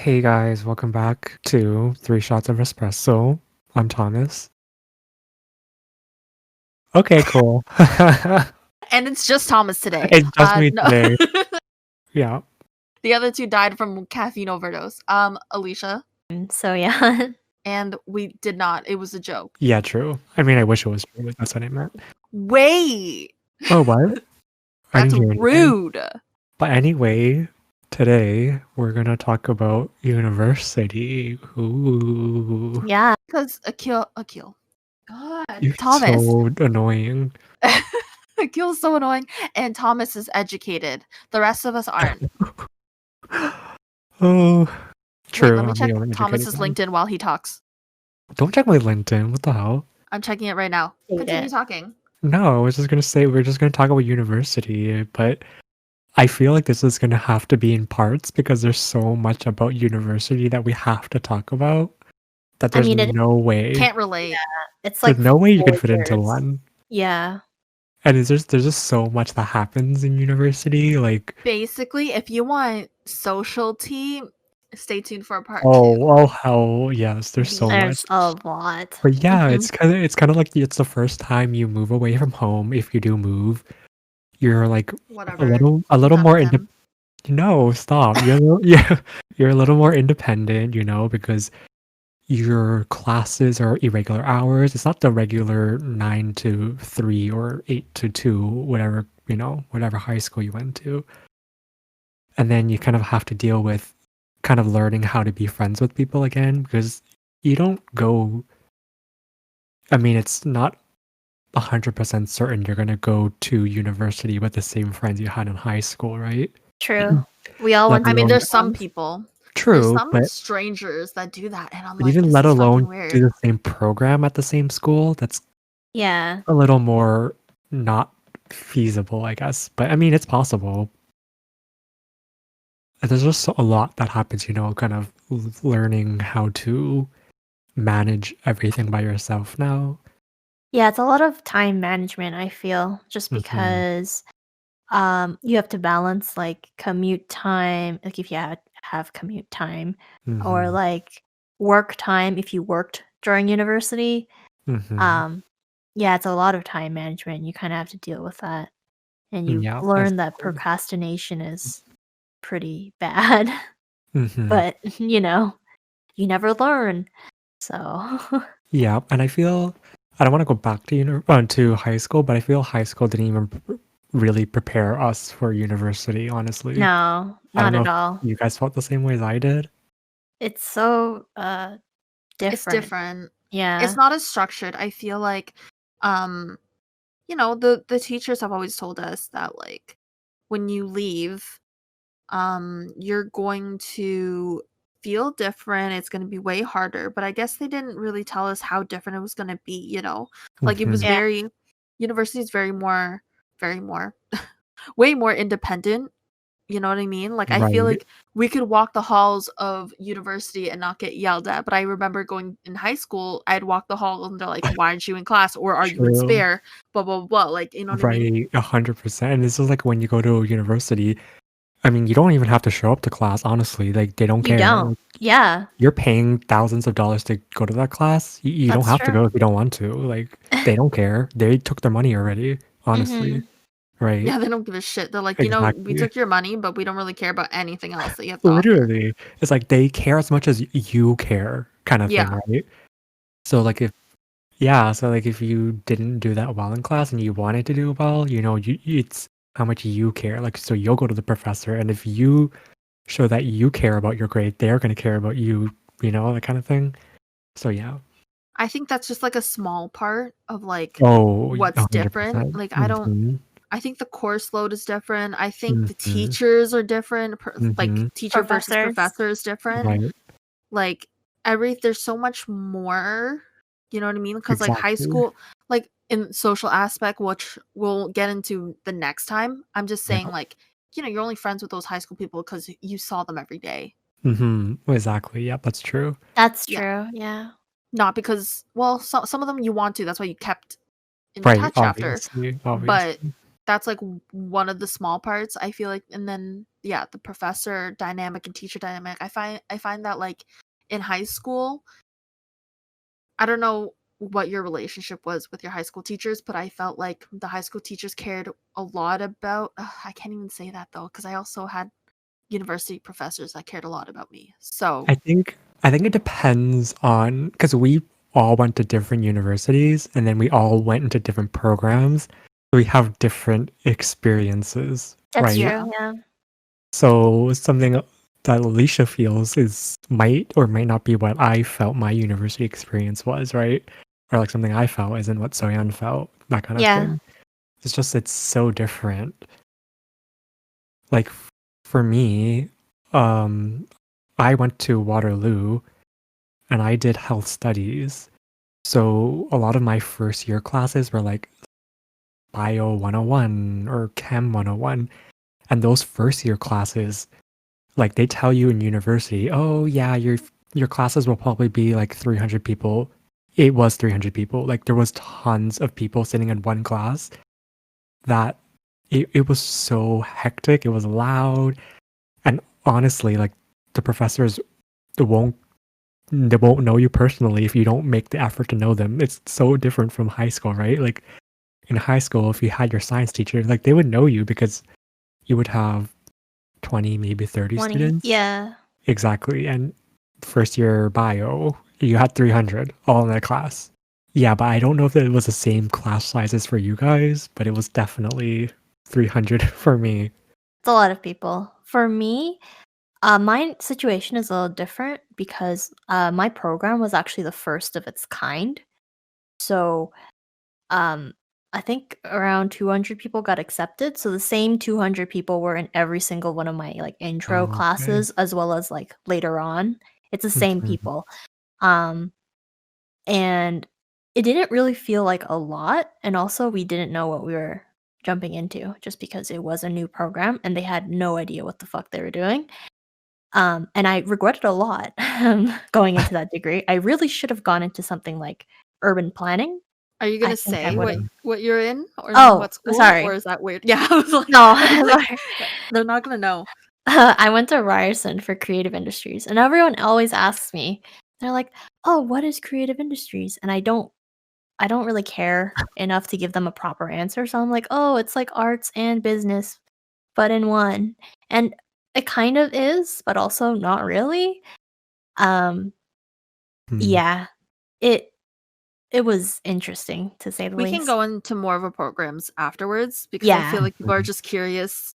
Hey guys, welcome back to Three Shots of Espresso. I'm Thomas. Okay, cool. And it's just Thomas today. It's just me No. today. Yeah. The other two died from caffeine overdose. Alicia. So yeah. And we did not. It was a joke. Yeah, true. I mean, I wish it was true, but that's what I meant. Wait. Oh, what? I That's didn't hear anything. rude. But anyway, today we're gonna talk about university. Ooh. Yeah. Because Akil. God. You're Thomas. so annoying. Akil's so annoying. And Thomas is educated. The rest of us aren't. Oh, true. Wait, let me I'm check the only Thomas's educated LinkedIn while he talks. one. Don't check my LinkedIn. What the hell? I'm checking it right now. Hate Continue it. talking. No, I was just gonna say we're just gonna talk about university, but I feel like this is gonna have to be in parts because there's so much about university that we have to talk about that I there's mean, it no way. Can't relate. It's There's like no way you can 4 fit into years. one. Yeah. And there's just so much that happens in university. Like, Basically, if you want social tea, stay tuned for part 2. oh hell yes, there's so much. There's a lot. But yeah, Mhm. it's kind of like it's the first time you move away from home. If you do move, you're like Whatever. a little None more of them. No, stop. You're a little, yeah, you're a little more independent, because your classes are irregular hours. It's not the regular 9 to 3 or 8 to 2, whatever, whatever high school you went to. And then you kind of have to deal with kind of learning how to be friends with people again because you don't go. I mean, it's not 100% certain you're going to go to university with the same friends you had in high school, right? True. We all went Let to I mean, alone- there's some ones. people. There's True, some but strangers that do that, and I'm But like, even this let is alone fucking weird. do the same program at the same school, that's Yeah. a little more not feasible, I guess. But I mean, it's possible. And there's just a lot that happens, kind of learning how to manage everything by yourself now. Yeah, it's a lot of time management, I feel, just Mhm. because you have to balance like commute time, like if you have commute time, or Mhm. like work time if you worked during university. Mhm. Yeah, it's a lot of time management. You kind of have to deal with that. And you Yeah, learn that exactly. procrastination is pretty bad. Mhm. But, you never learn. So, Yeah, and I feel I don't want to go back to to high school, but I feel high school didn't even really prepare us for university, honestly. no, I don't not know at if all. you guys felt the same way as I did. It's so different. It's different. Yeah. It's not as structured. I feel like, the teachers have always told us that like when you leave, you're going to feel different. It's going to be way harder. But I guess they didn't really tell us how different it was going to be. Like it was Mhm. Yeah. university is very more, way more independent. You know what I mean? Like, I feel Right. like we could walk the halls of university and not get yelled at. But I remember going in high school, I'd walk the hall and they're like, "Why aren't you in class? Or are you in True. spare?" Blah blah blah. Like, you know what I mean? Right. 100%. And this is like when you go to a university. I mean, you don't even have to show up to class, honestly. Like, they don't You care. don't. Yeah. You're paying thousands of dollars to go to that class. You don't That's have to true. go if you don't want to. Like, they don't care. They took their money already, honestly. Mhm. Right? Yeah, they don't give a shit. They're like, we Exactly. took your money, but we don't really care about anything else that you have to offer. Literally. It's like they care as much as you care, kind of thing, Yeah. right? So, like, if you didn't do that well in class and you wanted to do well, it's how much you care. Like, so you'll go to the professor, and if you show that you care about your grade, they're going to care about you, that kind of thing. So, yeah. I think that's just like a small part of like Oh, what's different. 100%. Like, Mhm. I think the course load is different. I think the Mhm. teachers are different. Like Mhm. teacher versus Professors. professor is different. Right. Like there's so much more. You know what I mean? Because like high Exactly. school, like in social aspect, which we'll get into the next time. I'm just saying, Yeah. like, you're only friends with those high school people because you saw them every day. Exactly. Yeah, that's true. That's Yeah. true. Yeah. Not because, well, some of them you want to. That's why you kept in Right. touch after. Obviously. But that's like one of the small parts, I feel like. And then the professor dynamic and teacher dynamic, I find that like in high school, I don't know what your relationship was with your high school teachers, but I felt like the high school teachers cared a lot about I can't even say that though, because I also had university professors that cared a lot about me. So I think it depends on because we all went to different universities and then we all went into different programs. We have different experiences, That's right? true. Yeah. So something that Alicia feels is might or might not be what I felt my university experience was, right? Or like something I felt isn't what Soyeon felt, that kind of Yeah. thing. It's so different. Like for me, I went to Waterloo and I did health studies. So a lot of my first year classes were like Bio 101 or Chem 101. And those first year classes, like they tell you in university, oh yeah, your classes will probably be like 300 people. It was 300 people. Like there was tons of people sitting in one class that it was so hectic. It was loud. And honestly, like the professors won't they won't know you personally if you don't make the effort to know them. It's so different from high school, right? Like in high school, if you had your science teacher, like they would know you because you would have 20, maybe 30 20. students. Yeah. Exactly. And first year bio, you had 300 all in that class. Yeah, but I don't know if it was the same class sizes for you guys, but it was definitely 300 for me. It's a lot of people. For me, my situation is a little different because my program was actually the first of its kind. So I think around 200 people got accepted. So the same 200 people were in every single one of my like intro Oh, okay. classes as well as like later on. It's the same Mhm. people. Um and it didn't really feel like a lot, and also we didn't know what we were jumping into just because it was a new program and they had no idea what the fuck they were doing. And I regretted a lot going into that degree. I really should have gone into something like urban planning. are you I gonna think I say would have. what you're in or in Oh, what school, sorry. or is that weird? Yeah, I was like, No, I was like, sorry. they're not gonna know. I went to Ryerson for creative industries, and everyone always asks me. They're like, "Oh, what is creative industries?" And I don't really care enough to give them a proper answer. So I'm like, "Oh, it's like arts and business, but in one." And it kind of is, but also not really. Um, Hmm. yeah, it it was interesting to say the We can least. go into more of our programs afterwards because I Yeah, feel like people are Mhm. just curious,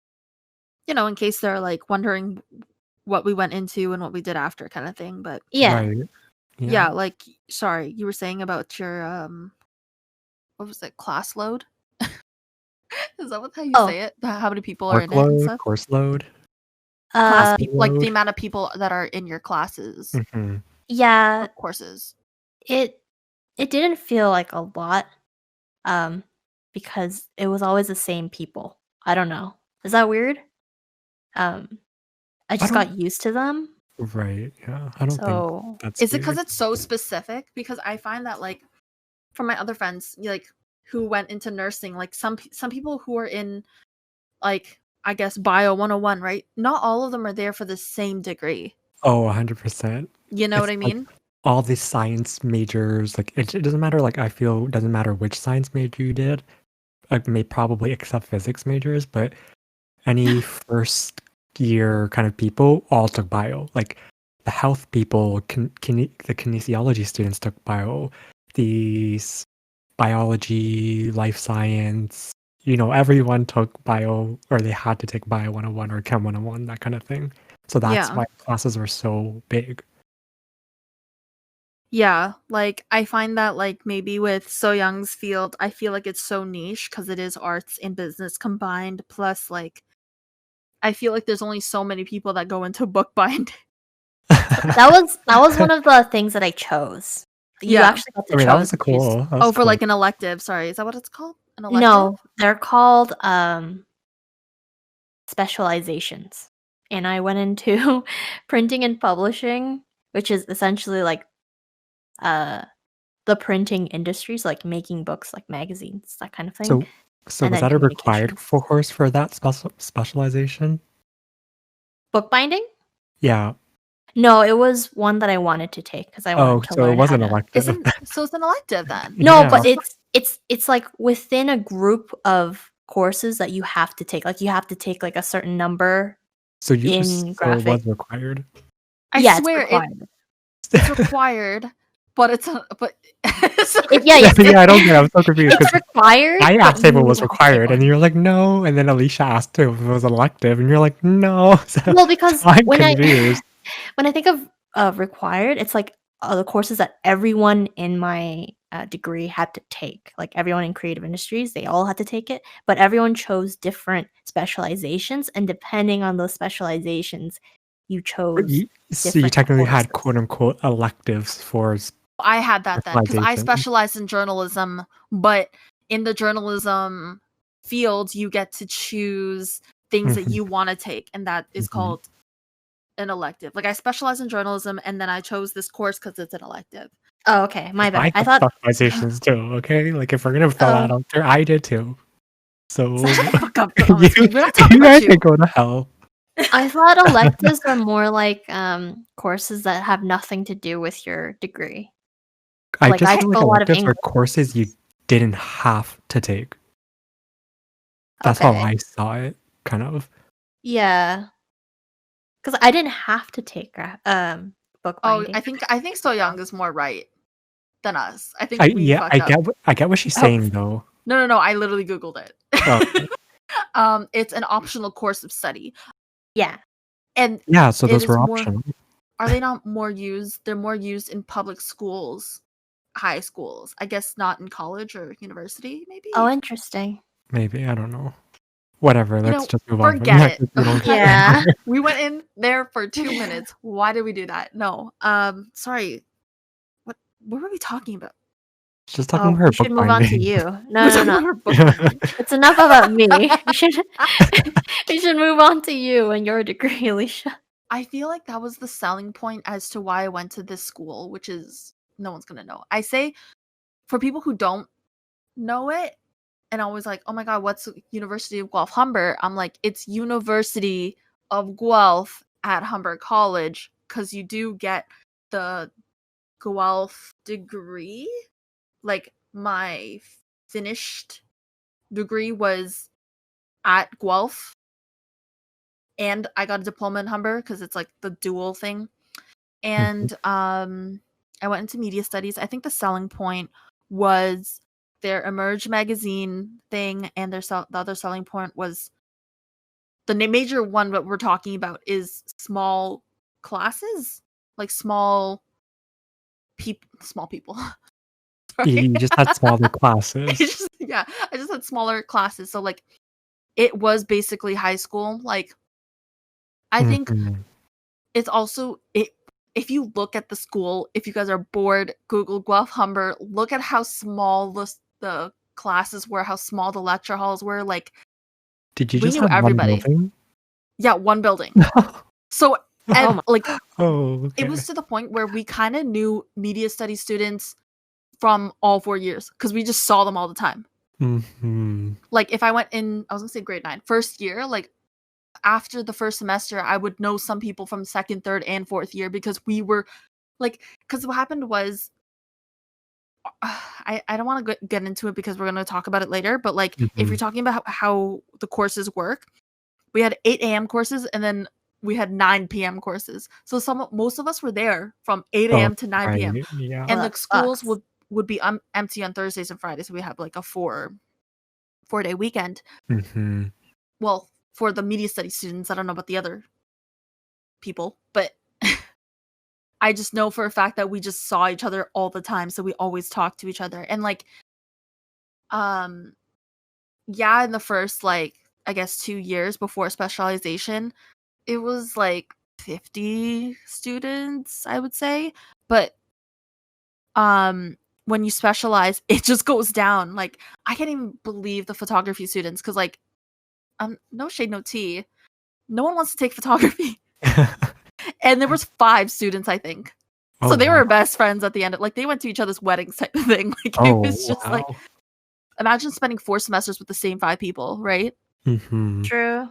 in case they're like wondering what we went into and what we did after kind of thing. But yeah. Right. Yeah. yeah, like sorry, you were saying about your what was it, class load? Is that how you Oh, say it? How many people are in it and Workload, stuff? course load, Class uh, people, like the load. amount of people that are in your classes Mhm. yeah. or courses. It it didn't feel like a lot, um, because it was always the same people. I don't know. Is that weird? Um, I I just don't got used to them. Right, yeah. I don't think So that's Is it because weird. it's so specific? Because I find that like from my other friends, like who went into nursing, like some people who are in like I guess bio 101, right? Not all of them are there for the same degree. Oh, 100%. You know what It's I like mean? all these science majors, like it doesn't matter, like I feel it doesn't matter which science major you did, like may probably except physics majors, but any first year kind of people all took bio. Like the health people, the kinesiology students took bio, the biology, life science, everyone took bio or they had to take bio 101 or chem 101, that kind of thing. So that's Yeah. why classes were so big. Yeah, like I find that like maybe with So Young's field, I feel like it's so niche because it is arts and business combined. Plus, like I feel like there's only so many people that go into bookbind. that was one of the things that I chose. You Yeah. actually got I to mean, choose. that was Oh, for cool. like an elective. Sorry, is that what it's called? An elective? No, they're called specializations. And I went into printing and publishing, which is essentially like uh the printing industries, like making books, like magazines, that kind of thing. So So and was then that a required communications. course for that specialization? Bookbinding? Yeah. No, it was one that I wanted to take because I Oh, wanted to so it learn how wasn't to. elective. So it's an elective then. No, Yeah. but it's like within a group of courses that you have to take. Like you have to take like a certain number So in it graphic. was required. I Yeah, it's swear required. it's required, but it's so Yeah, yeah, Yeah, I don't get it. I'm so confused it's because required. I but asked if it you was have to take required, one. and you're like, no. And then Alicia asked too if it was elective, and you're like, no. So Well, because I'm when confused. I think of required, it's like the courses that everyone in my degree had to take. Like everyone in creative industries, they all had to take it, but everyone chose different specializations, and depending on those specializations, you chose So you different technically had courses. quote unquote electives for I had that then because I specialization. specialized in journalism, but in the journalism field, you get to choose things that Mhm. you want to take, and that is Mhm. called an elective. Like I specialize in journalism, and then I chose this course because it's an elective. Oh, okay, my I bad. I have thought specializations too. Okay, like if we're gonna fill that out there, I did too. So Shut the fuck up, you, honestly. We're not talking you about guys you. can go to hell. I thought electives are more like courses that have nothing to do with your degree. I Like just I feel took like a lot of electives are English. courses you didn't have to take. That's how Okay. I saw it, kind of. Yeah. Because I didn't have to take Oh, bookbinding. I think So Young is more right than us. I think we I fucked up. get what she's Oh. saying though. No. I literally googled it. Oh. It's an optional course of study, Yeah. and Yeah, so it those is were more. optional. Are they not more used? They're more used in public schools, high schools. I guess not in college or university. Maybe. Oh, interesting. Maybe, I don't know. Whatever, You let's know, just move on from forget that it. 'cause we don't care Yeah. anymore. We went in there for 2 minutes. Why did we do that? No. Sorry. What were we talking about? Just talking Oh, about her we should move on to bookbinding. you. We're No, talking no. about her bookbinding. It's enough about me. We should we should move on to you and your degree, Alicia. I feel like that was the selling point as to why I went to this school, which is no one's gonna know. I say for people who don't know it and always like, oh my god, what's University of Guelph-Humber? I'm like, it's University of Guelph at Humber College because you do get the Guelph degree. Like my finished degree was at Guelph, and I got a diploma in Humber because it's like the dual thing. And I went into media studies. I think the selling point was their Emerge magazine thing, and the other selling point was the major one that we're talking about is small classes, like small people. You just had smaller classes. I just had smaller classes. So like it was basically high school. Like I think Mhm. it's also if you look at the school, if you guys are bored, Google Guelph-Humber, look at how small the classes were, how small the lecture halls were. Like Did you we just knew have one everybody. building? Yeah, one building. So and like Oh, okay. it was to the point where we kind of knew media studies students from all 4 years because we just saw them all the time. Mhm. Like if I went in, I was gonna say grade 9, first year, like after the first semester, I would know some people from second, third, and fourth year because we were like, because what happened was, I don't want to get into it because we're going to talk about it later, but like if you're Mhm. talking about how the courses work, we had 8 a.m. courses and then we had 9 p.m. courses. So most of us were there from 8 Oh, a.m. to 9 p.m. right, yeah. And Well, the that schools sucks. would be empty on Thursdays and Fridays. So we have like a 4-day weekend. Mhm. Well, for the media studies students, I don't know about the other people, but I just know for a fact that we just saw each other all the time, so we always talked to each other. And like yeah, in the first like I guess 2 years before specialization, it was like 50 students, I would say. But when you specialize, it just goes down. Like I can't even believe the photography students cuz like no shade no tea. No one wants to take photography. And there was 5 students, I think. Oh, So they wow. were best friends at the end. Like they went to each other's weddings type of thing. Like it Oh, was just like wow. imagine spending 4 semesters with the same 5 people, right? Mm-hmm. True.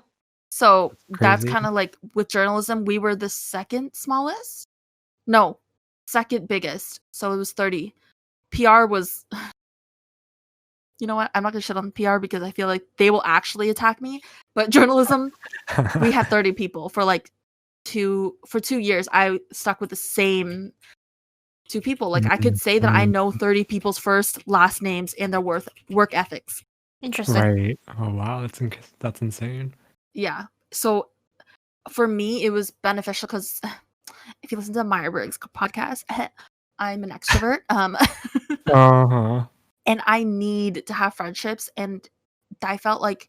So that's Crazy. kind of like with journalism, we were the second smallest. No, second biggest. So it was 30. PR was, you know what? I'm not gonna shit on PR because I feel like they will actually attack me. But journalism, we had 30 people for like 2 years. I stuck with the same 2 people. Like I could say that I Mhm. know 30 people's first, last names and their work ethics. Interesting. Right. Oh wow, that's insane. Yeah. So for me, it was beneficial because if you listen to Meyerberg's podcast, I'm an extrovert. Uh-huh. And I need to have friendships, and I felt like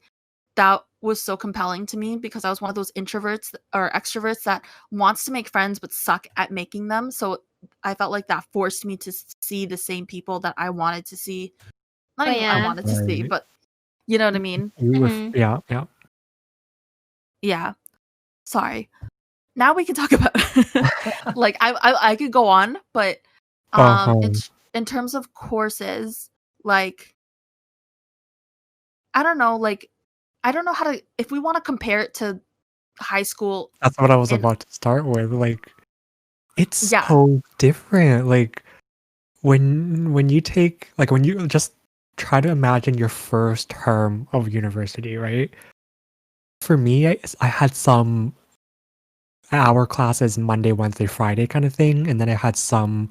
that was so compelling to me because I was one of those introverts or extroverts that wants to make friends but suck at making them. So I felt like that forced me to see the same people that I wanted to see. Not Oh even I yeah. wanted to see, Right. but you know what I mean? You were Mhm. yeah, yeah. Yeah. Sorry. Now we can talk about like I could go on, but Uh-huh. in terms of courses, like I don't know, like I don't know how to if we want to compare it to high school That's what I was and about to start with. Like, it's yeah. so different. Like when you take like when you just try to imagine your first term of university, right? For me, I had some hour classes Monday, Wednesday, Friday kind of thing, and then I had some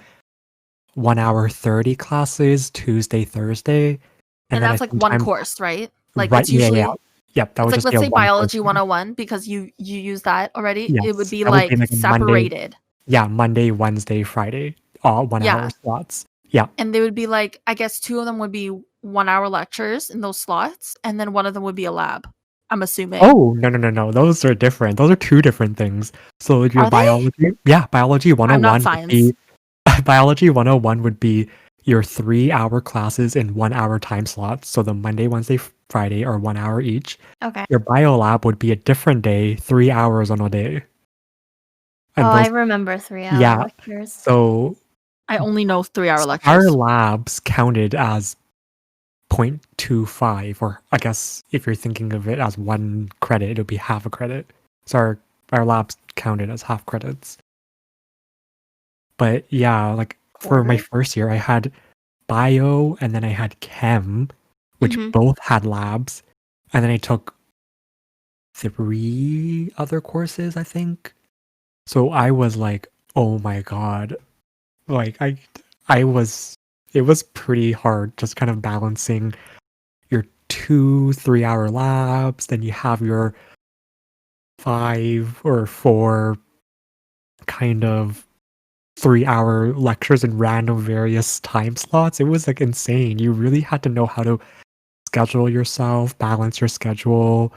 1 hour 30 classes Tuesday, Thursday, and And then I that's like one sometimes course, right? Like right, it's yeah, yeah, usually yep, that it's would like just be let's a say one biology person. 101 because you use that already. It would Yes, be that would be like like a Monday, separated. yeah, Monday, Wednesday, Friday, all 1 hour Yeah. slots. Yeah. And they would be like I guess 2 of them would be 1 hour lectures in those slots and then one of them would be a lab. I'm assuming. Oh, no, no, no, no. Those are different. Those are two different things. So your Are they? biology, yeah, biology I'm not 101 would science. be biology 101 would be your 3 hour classes in 1 hour time slots. So the Monday, Wednesday, Friday are 1 hour each. Okay. Your bio lab would be a different day, 3 hours on a day. Oh, And I those, remember 3-hour yeah. lectures. So I only know 3-hour our lectures. labs counted as 0.25, or I guess if you're thinking of it as 1 credit, it'll be half a credit. So our labs counted as half credits. But yeah, like for my Quarter? first year, I had bio and then I had chem, which Mhm. both had labs. And then I took 3 other courses, I think. So I was like, oh my God. Like it was pretty hard just kind of balancing your 2 3 hour labs, then you have your 5 or 4 kind of 3 hour lectures in random various time slots. It was like insane. You really had to know how to schedule yourself, balance your schedule.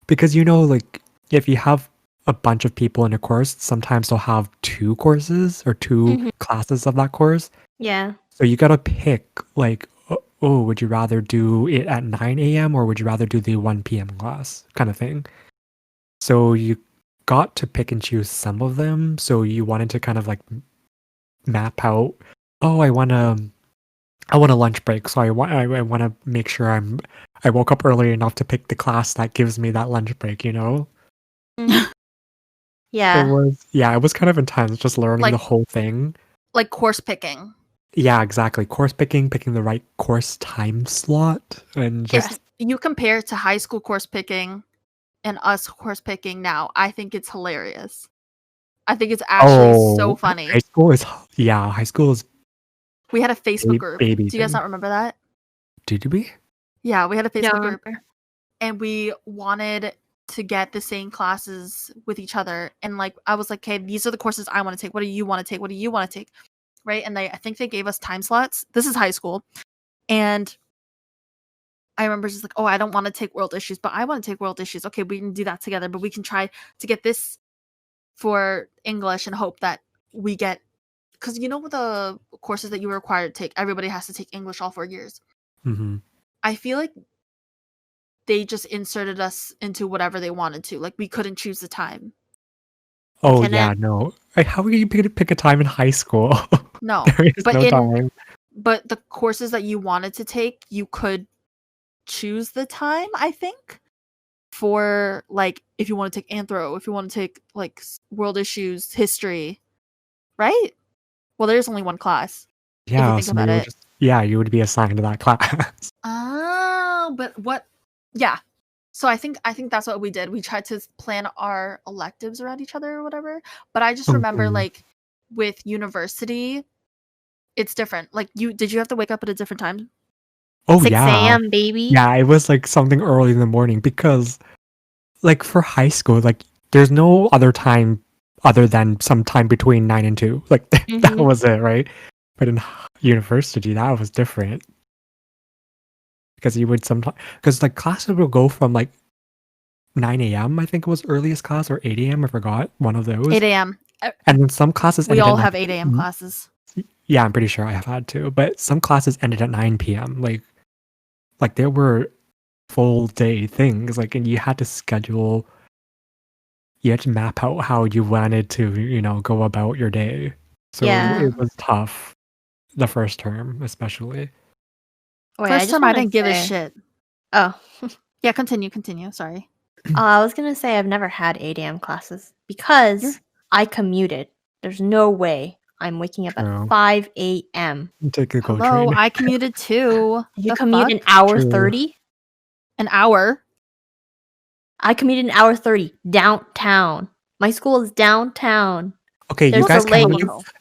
Because like if you have a bunch of people in a course, sometimes they'll have 2 courses or 2 Mhm. classes of that course. Yeah. So you gotta pick like, oh, would you rather do it at 9 a.m. or would you rather do the 1 p.m. class kind of thing? So you got to pick and choose some of them. So you wanted to kind of like map out, oh, I want a lunch break. So I want to make sure I woke up early enough to pick the class that gives me that lunch break, you know? Mhm. Yeah. It was kind of intense just learning the like whole thing. like course picking. Yeah, exactly. Course picking the right course time slot, and If just you compare it to high school course picking and us course picking now, I think it's hilarious. I think it's actually so oh, high funny. school is high school is We had a Facebook group. baby Do you guys thing. not remember that? Did we? Yeah, we had a Don't Facebook group remember. and we wanted to get the same classes with each other. And like I was like, okay, these are the courses I want to take. What do you want to take? What do you want to take? Right. And I think they gave us time slots. This is high school. And I remember just like, oh, I don't want to take world issues, but I want to take world issues. Okay, we can do that together, but we can try to get this for English and hope that we get because you know the courses that you were required to take, everybody has to take English all 4 years. Mm-hmm. I feel like they just inserted us into whatever they wanted to. Like we couldn't choose the time. Oh Can yeah, it? no. How are you pick a time in high school? No, There is but no in time. but the courses that you wanted to take, you could choose the time, I think, for like if you want to take anthro, if you want to take like world issues, history, right? Well, there's only one class if you Yeah, think so about you would it. you would be assigned to that class. Oh, but what? Yeah. So I think that's what we did. We tried to plan our electives around each other or whatever. But I just remember Mhm. like with university, it's different. Like did you have to wake up at a different time? Oh 6 yeah. a.m., baby. Yeah, it was like something early in the morning because like for high school, like there's no other time other than some time between 9 and 2. Like that Mhm. was it, right? But in university, that was different because you would sometimes because like classes would go from like 9 a.m. I think it was earliest class or 8 a.m. I forgot one of those. 8 a.m. And then some classes We ended all at have 8 a.m. classes. Yeah, I'm pretty sure I have had to, but some classes ended at 9 p.m. Like there were full day things, like, and you had to schedule, you had to map out how you wanted to, go about your day. So Yeah. it was tough the first term, especially. Wait, First term, I wanna didn't give a say- shit. Oh. Yeah, continue. Sorry. I was gonna say I've never had 8 a.m. classes because You're- I commuted. There's no way I'm waking up True. at 5 a.m. Take a GO Hello, train. I commuted too. You The commute fuck? an hour True. 30? An hour. I commuted an hour 30 downtown. My school is downtown. Okay, There's you guys delays.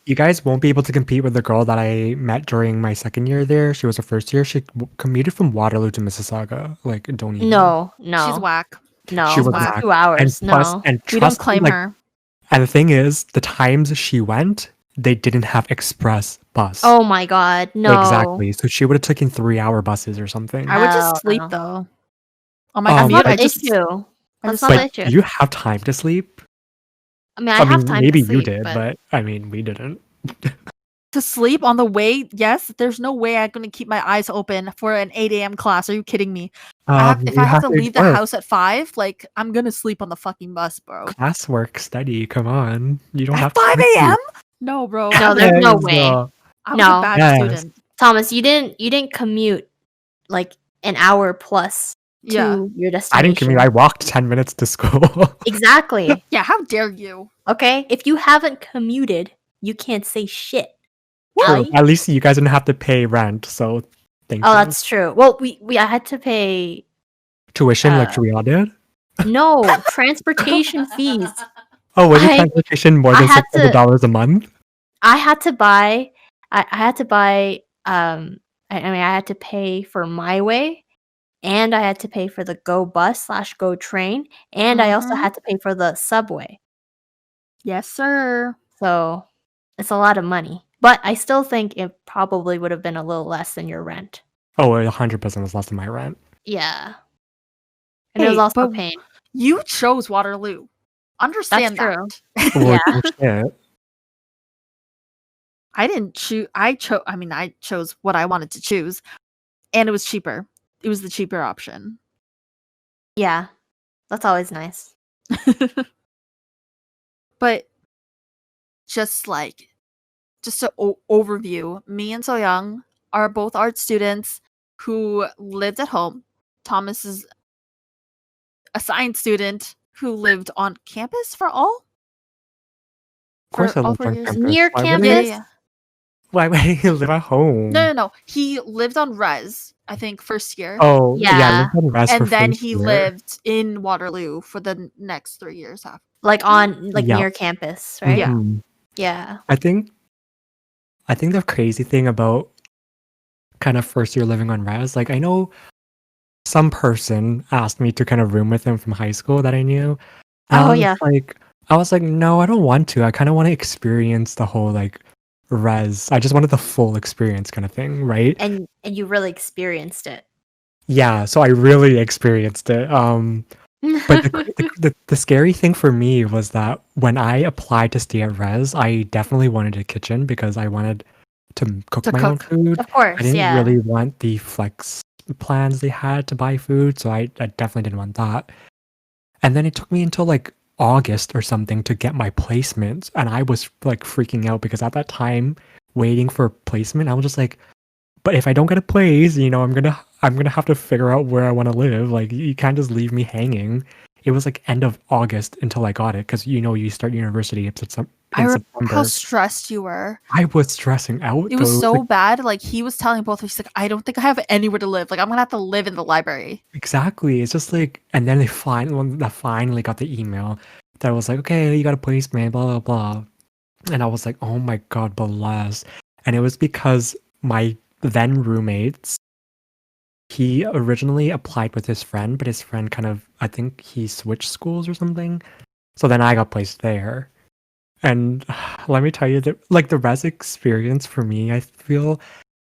you guys won't be able to compete with the girl that I met during my second year there. She was her first year. She commuted from Waterloo to Mississauga. Like, don't even. No. She's whack. No, She was it's whack. 2 hours. And plus, No. and We don't trust me, claim like, her. and the thing is, the times she went, they didn't have express bus. Oh my god, no. Exactly. So she would have taken 3-hour buses or something. I would Hell just sleep no. though. On my That's commute, not I the just issue. I That's just not the But issue. do you have time to sleep? I mean, I have time maybe to sleep, you did, but but we didn't. to sleep on the way. Yes, there's no way I'm gonna keep my eyes open for an 8 a.m. class. Are you kidding me? If You I have to to leave the work. house at 5, like I'm gonna sleep on the fucking bus, bro. Classwork, study. Come on, you don't At have 5 to a.m.? No, bro. no, there's no way. I was No. a bad Yes. student. Thomas, you didn't commute like an hour plus Yeah. to your I destination. didn't commute. I walked 10 minutes to school. Exactly. Yeah, how dare you? Okay? If you haven't commuted, you can't say shit. True. Right? At least you guys didn't have to pay rent, so thank Oh, you. that's true. Well, I had to pay Tuition like we all did. no transportation fees. Oh, was your I- transportation more I than had to- $600 a month? I had to buy I had to buy I mean I had to pay for my way and I had to pay for the Go bus / Go train and I also Mhm. had to pay for the subway. Yes, sir. So it's a lot of money. But I still think it probably would have been a little less than your rent. Oh, it 100% was less than my rent. Yeah. And it was Hey, also a but pain. you chose Waterloo. Understand true. that. Well, Yeah. shit. I didn't choose. I chose what I wanted to choose, and it was cheaper. It was the cheaper option. Yeah. That's always nice. But just an overview, me and So Young are both art students who lived at home. Thomas is a science student who lived on campus for all. Of course, For I all lived 4 on years? campus. Near Why campus? Would Yeah. Why would he live at home? No. He lived on res. I think first year. Oh, yeah. I Yeah. lived on rest for And then first he year. lived in Waterloo for the next 3 years after. Like on Yeah. near campus, right? Yeah. Mhm. Yeah. I think the crazy thing about kind of first year living on res, like I know some person asked me to kind of room with him from high school that I knew. And Oh, yeah. I was like, no, I don't want to. I kind of want to experience the whole like res. I just wanted the full experience kind of thing, right? And you really experienced it. Yeah, so I really experienced it. But the scary thing for me was that when I applied to stay at res, I definitely wanted a kitchen because I wanted to cook To my own cook. food. Of course, I didn't yeah. really want the flex plans they had to buy food, so I definitely didn't want that. And then it took me until like August or something to get my placement, and I was like freaking out because at that time, waiting for placement, I was just like, but if I don't get a place, I'm gonna have to figure out where I want to live. Like you can't just leave me hanging. It was like end of August until I got it because you start university in I remember how September. stressed you were. I was stressing out. It was though. so Like, bad. Like he was telling both of us, he's like, I don't think I have anywhere to live. Like I'm gonna have to live in the library. exactly. It's just like, and then when I finally got the email that was like, okay, you got a placement, blah blah blah, and I was like, oh my god, bless. And it was because my then roommates, he originally applied with his friend, but his friend I think he switched schools or something. So then I got placed there. And let me tell you that like the res experience for me, I feel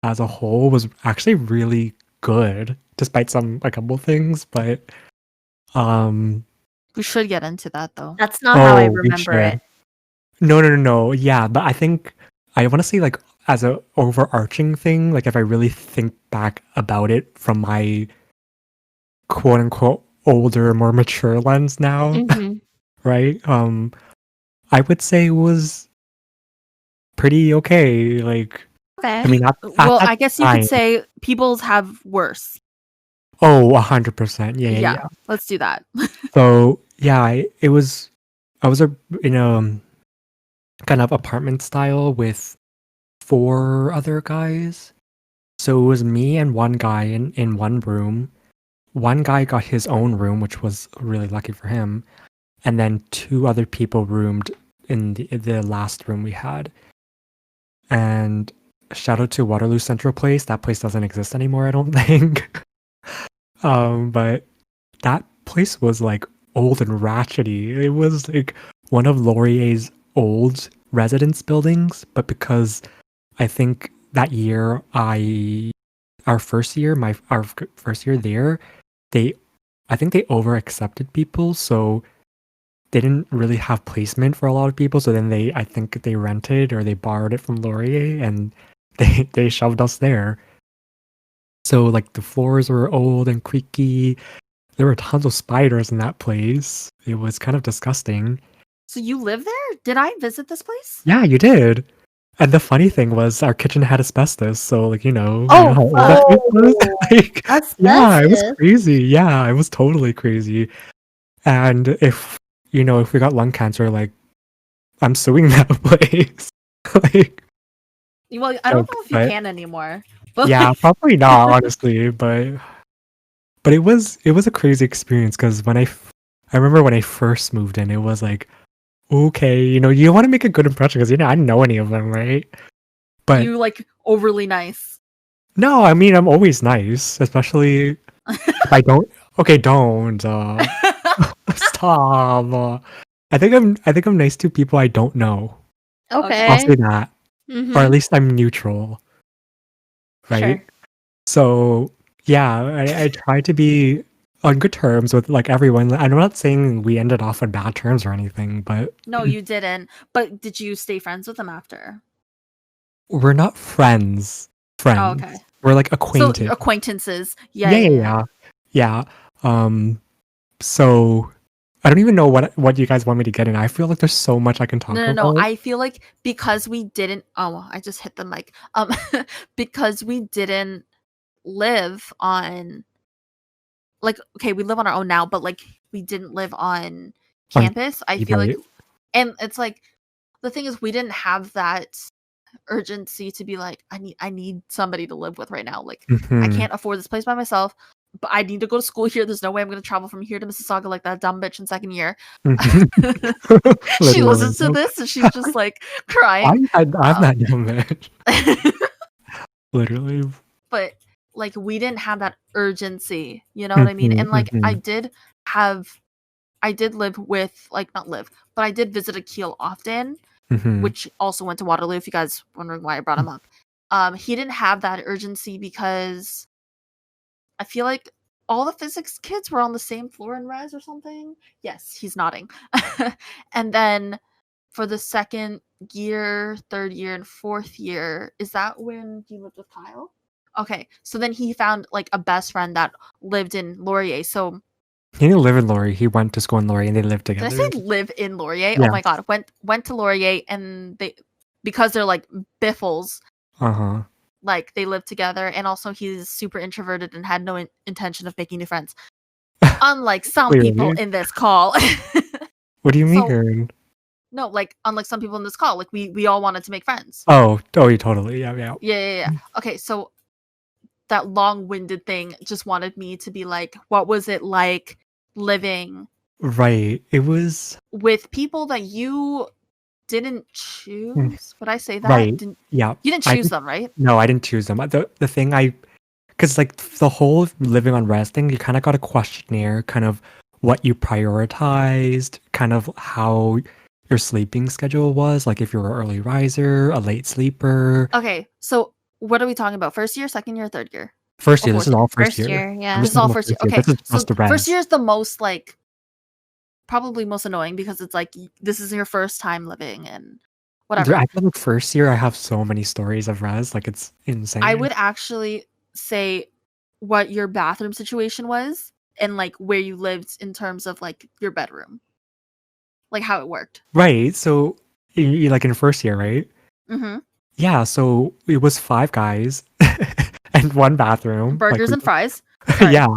as a whole was actually really good, despite a couple things, but We should get into that though. That's not how I we remember should. it. No. Yeah, but I think I want to say like as a overarching thing, like if I really think back about it from my quote unquote older, more mature lens now, Mhm. right? I would say it was pretty okay. Like I Okay. mean at Well, that I guess you time, could say people's have worse. oh, 100%. Yeah. Yeah, let's do that. So yeah, I was in a kind of apartment style with 4 other guys. So it was me and one guy in one room. One guy got his own room, which was really lucky for him. And then 2 other people roomed in the last room we had. And shout out to Waterloo Central Place. That place doesn't exist anymore, I don't think. But that place was like old and ratchety. It was like one of Laurier's old residence buildings, but because I think that year our first year there, I think they over accepted people, so they didn't really have placement for a lot of people. So then I think they rented or they borrowed it from Laurier, and they shoved us there. So like the floors were old and creaky. There were tons of spiders in that place. It was kind of disgusting. So you live there? Did I visit this place? Yeah, you did. And the funny thing was our kitchen had asbestos, so like, you know Oh, how old that place was? Like, yeah, it was asbestos. crazy. Yeah, it was totally crazy. And if we got lung cancer, like I'm suing that place. Like, Well, I don't know if you but can anymore. But yeah, probably not, honestly, but it was a crazy experience because I remember when I first moved in, it was like, okay, you want to make a good impression because I didn't know any of them, right? But you like overly nice. no, I mean I'm always nice, especially if I don't. Okay, don't stop. I think I'm nice to people I don't know. Okay. I'll say that, or at Mhm. least I'm neutral, right? Sure. So yeah, I try to be on good terms with like everyone. I'm not saying we ended off on bad terms or anything, but No, you didn't. But did you stay friends with them after? we're not friends. Oh, okay. We're like So acquainted. acquaintances. Yeah. Yeah. So I don't even know what you guys want me to get in. I feel like there's so much I can talk No. about. I feel like because we didn't. Oh, I just hit the mic. Because we didn't live on. Like, okay, we live on our own now, but like we didn't live on campus. I feel like, Right. and it's like the thing is we didn't have that urgency to be like, I need somebody to live with right now. Like, I Mhm. can't afford this place by myself, but I need to go to school here. There's no way I'm going to travel from here to Mississauga like that dumb bitch in second year. Mhm. She Literally. listens to this and she's just like crying. I'm not dumb, man. Literally. But like we didn't have that urgency, you know what I mean? And like I did live with, like, not live, but I did visit Akil often, which also went to Waterloo, if you guys wondering why I brought him up. He didn't have that urgency because I feel like all the physics kids were on the same floor in res or something. Yes, he's nodding. And then for the second year, third year, and fourth year, is that when you lived with Kyle? Okay, so then he found like a best friend that lived in Laurier. So He didn't live in Laurier. He went to school in Laurier and they lived did I together. say live in Laurier? Yeah. Oh my god, went to Laurier, and they, because they're like biffles, Uh-huh. like they live together, and also he's super introverted and had no intention of making new friends. Unlike some people Clearly. in this call. What do you So- mean? No, like unlike some people in this call, like we all wanted to make friends. Oh, yeah, totally. Yeah. Yeah. Okay, so that long-winded thing just wanted me to be like, what was it like living Right. It was with people that you didn't choose? Would I say that? right. Yeah. You didn't I choose them, right? No, I didn't choose them. The thing because like the whole living on rest thing, you kind of got a questionnaire, kind of what you prioritized, kind of how your sleeping schedule was, like if you were an early riser, a late sleeper. Okay, so what are we talking about? First year, second year, third year? First Or year. This fourth is all First first year. year, yeah. This is all first year. Okay, This is so just the first rest. year is the most like probably most annoying because it's like this is your first time living and whatever. I feel like first year I have so many stories of res, like it's insane. I would actually say what your bathroom situation was and like where you lived in terms of like your bedroom, like how it worked. Right. So like in first year, right? Mm-hmm. Yeah. So it was 5 guys and 1 bathroom. Burgers like and fries. Sorry. yeah.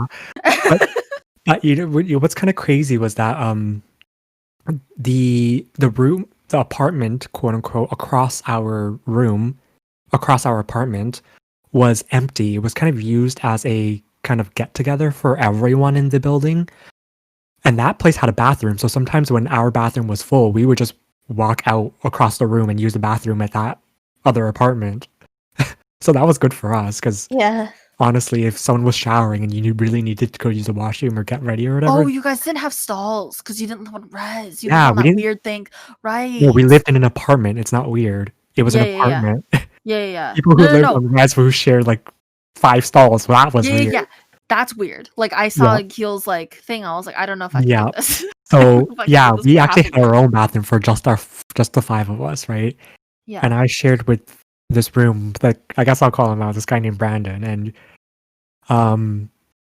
What's kind of crazy was that the apartment, quote unquote, across our apartment was empty. It was kind of used as a kind of get together for everyone in the building. And that place had a bathroom. So sometimes when our bathroom was full, we would just walk out across the room and use the bathroom at that other apartment. So that was good for us because Yeah. honestly, if someone was showering and you really needed to go use the washroom or get ready or whatever. Oh, you guys didn't have stalls because you didn't live on res. You Yeah, lived on we that didn't- weird thing, right? No, we lived in an apartment. It's not weird. It was an Yeah. apartment. Yeah. People who lived No. on res who shared like 5 stalls. Well, that was weird. Yeah. That's weird. Like I saw Keel's like thing. I was like, I don't know if I can do this. So If I can yeah, do this we for actually half had a our own bathroom for just the 5 of us, right? Yeah. And I shared with this room, like I guess I'll call him out, this guy named Brandon, and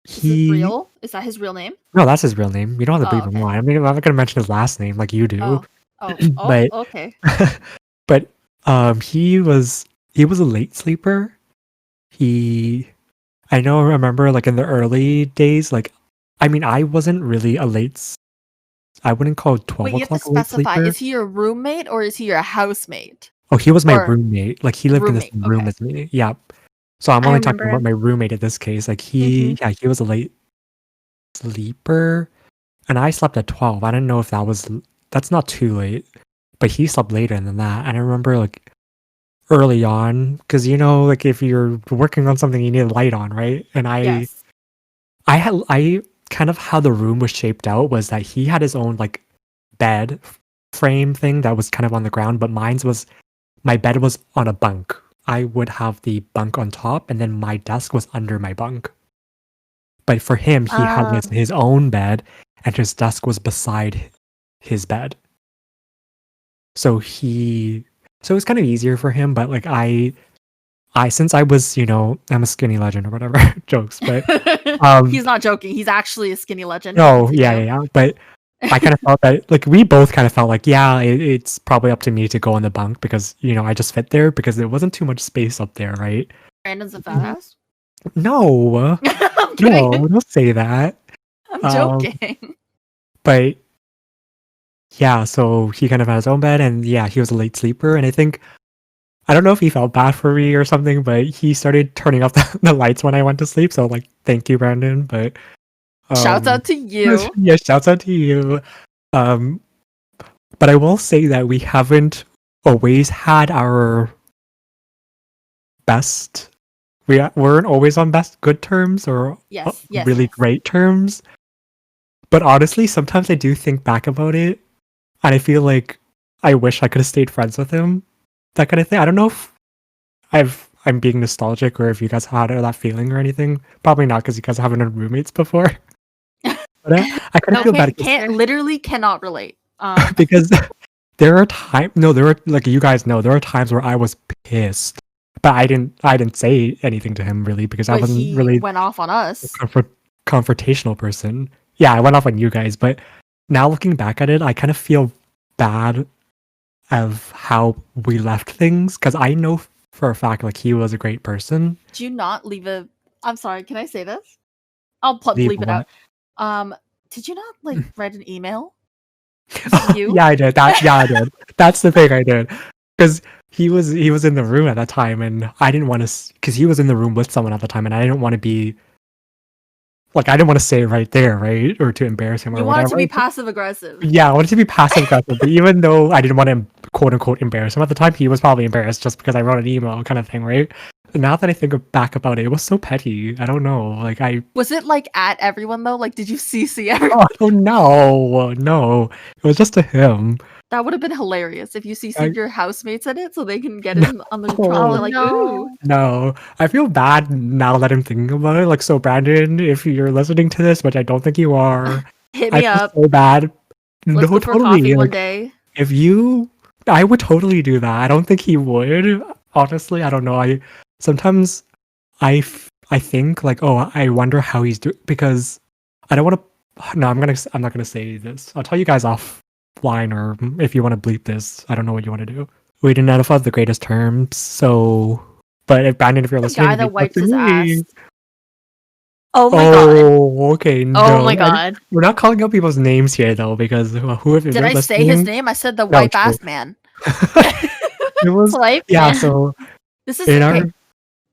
Is it real? Is that his real name? No, that's his real name. You don't have to Oh, believe him okay. lie. I mean, I'm not gonna mention his last name like you do. Oh, But- okay. But he was a late sleeper. I remember like in the early days, like I mean, I wasn't really a I wouldn't call 12 Wait, you have to o'clock a late specify. sleeper. Is he your roommate or is he your housemate? Oh, he was my or- roommate. Like he lived in the same Roommate, room okay. as me. Yeah. So I'm I only talking remember about my roommate in this case. Like he was a late sleeper, and I slept at 12. I didn't know if that's not too late, but he slept later than that. And I remember like early on, because like if you're working on something, you need a light on, right? And Yes. I kind of how the room was shaped out was that he had his own like bed frame thing that was kind of on the ground, but my bed was on a bunk. I would have the bunk on top, and then my desk was under my bunk. But for him, he had his own bed, and his desk was beside his bed. So it was kind of easier for him. But like since I was, I'm a skinny legend or whatever, jokes. But He's not joking. He's actually a skinny legend. no, yeah. But I kind of felt that, like, we both kind of felt like, yeah, it's probably up to me to go on the bunk because, I just fit there because there wasn't too much space up there, right? Brandon's a fat ass. No, I'm kidding. no, don't say that. I'm joking. But yeah, so he kind of had his own bed, and yeah, he was a late sleeper. And I don't know if he felt bad for me or something, but he started turning off the lights when I went to sleep. So, like, thank you, Brandon. But Shouts out to you. Yeah, shouts out to you. But I will say that we haven't always had our best. We weren't always on good terms or Yes. really great terms. But honestly, sometimes I do think back about it, and I feel like I wish I could have stayed friends with him. That kind of thing. I don't know if I'm being nostalgic or if you guys had that feeling or anything. Probably not, because you guys haven't had roommates before. But I kind of feel bad Cannot relate. because there are times. No, there are, like, you guys know, there are times where I was pissed, but I didn't say anything to him really because I wasn't he really went off on us. a confrontational person. Yeah, I went off on you guys, but now looking back at it, I kind of feel bad of how we left things, because I know for a fact like he was a great person. Do you not leave a? I'm sorry. Can I say this? I'll Leave bleep it what? out. Did you not like write an email? Was it you? Yeah, I did. I did. That's the thing I did. Because he was in the room at that time, and I didn't want to. Because he was in the room with someone at the time, and I didn't want to be like I didn't want to say it right there, right, or to embarrass him or You whatever. wanted to be passive aggressive. Yeah, I wanted to be passive aggressive, but even though I didn't want to quote unquote embarrass him at the time, he was probably embarrassed just because I wrote an email kind of thing, right? And now that I think back about it, it was so petty. I don't know. Like Was it like at everyone though? Like, did you CC everyone? I don't know. No, it was just to him. That would have been hilarious if you CC'd I- your housemates in it so they can get in on the No. trial. They're like, no. ooh. No, I feel bad now that I'm thinking about it. Like, so Brandon, if you're listening to this, which I don't think you are, Hit I me feel up. so bad. Let's No, go for totally. coffee one Like, day. if you, I would totally do that. I don't think he would. Honestly, I don't know. Sometimes I think like, oh, I wonder how he's doing because I don't want to. No, I'm not gonna say this. I'll tell you guys offline, or if you want to bleep this. I don't know what you want to do. We didn't identify the greatest terms, so. But if Brandon, if you're The listening, guy that reach out wiped to his me. ass. Oh my god. Oh, okay. No, Oh my god. we're not calling out people's names here though, because whoever Did I say his name? I said the No, white true. ass man. It was Swipe, yeah. man. So This is in okay. our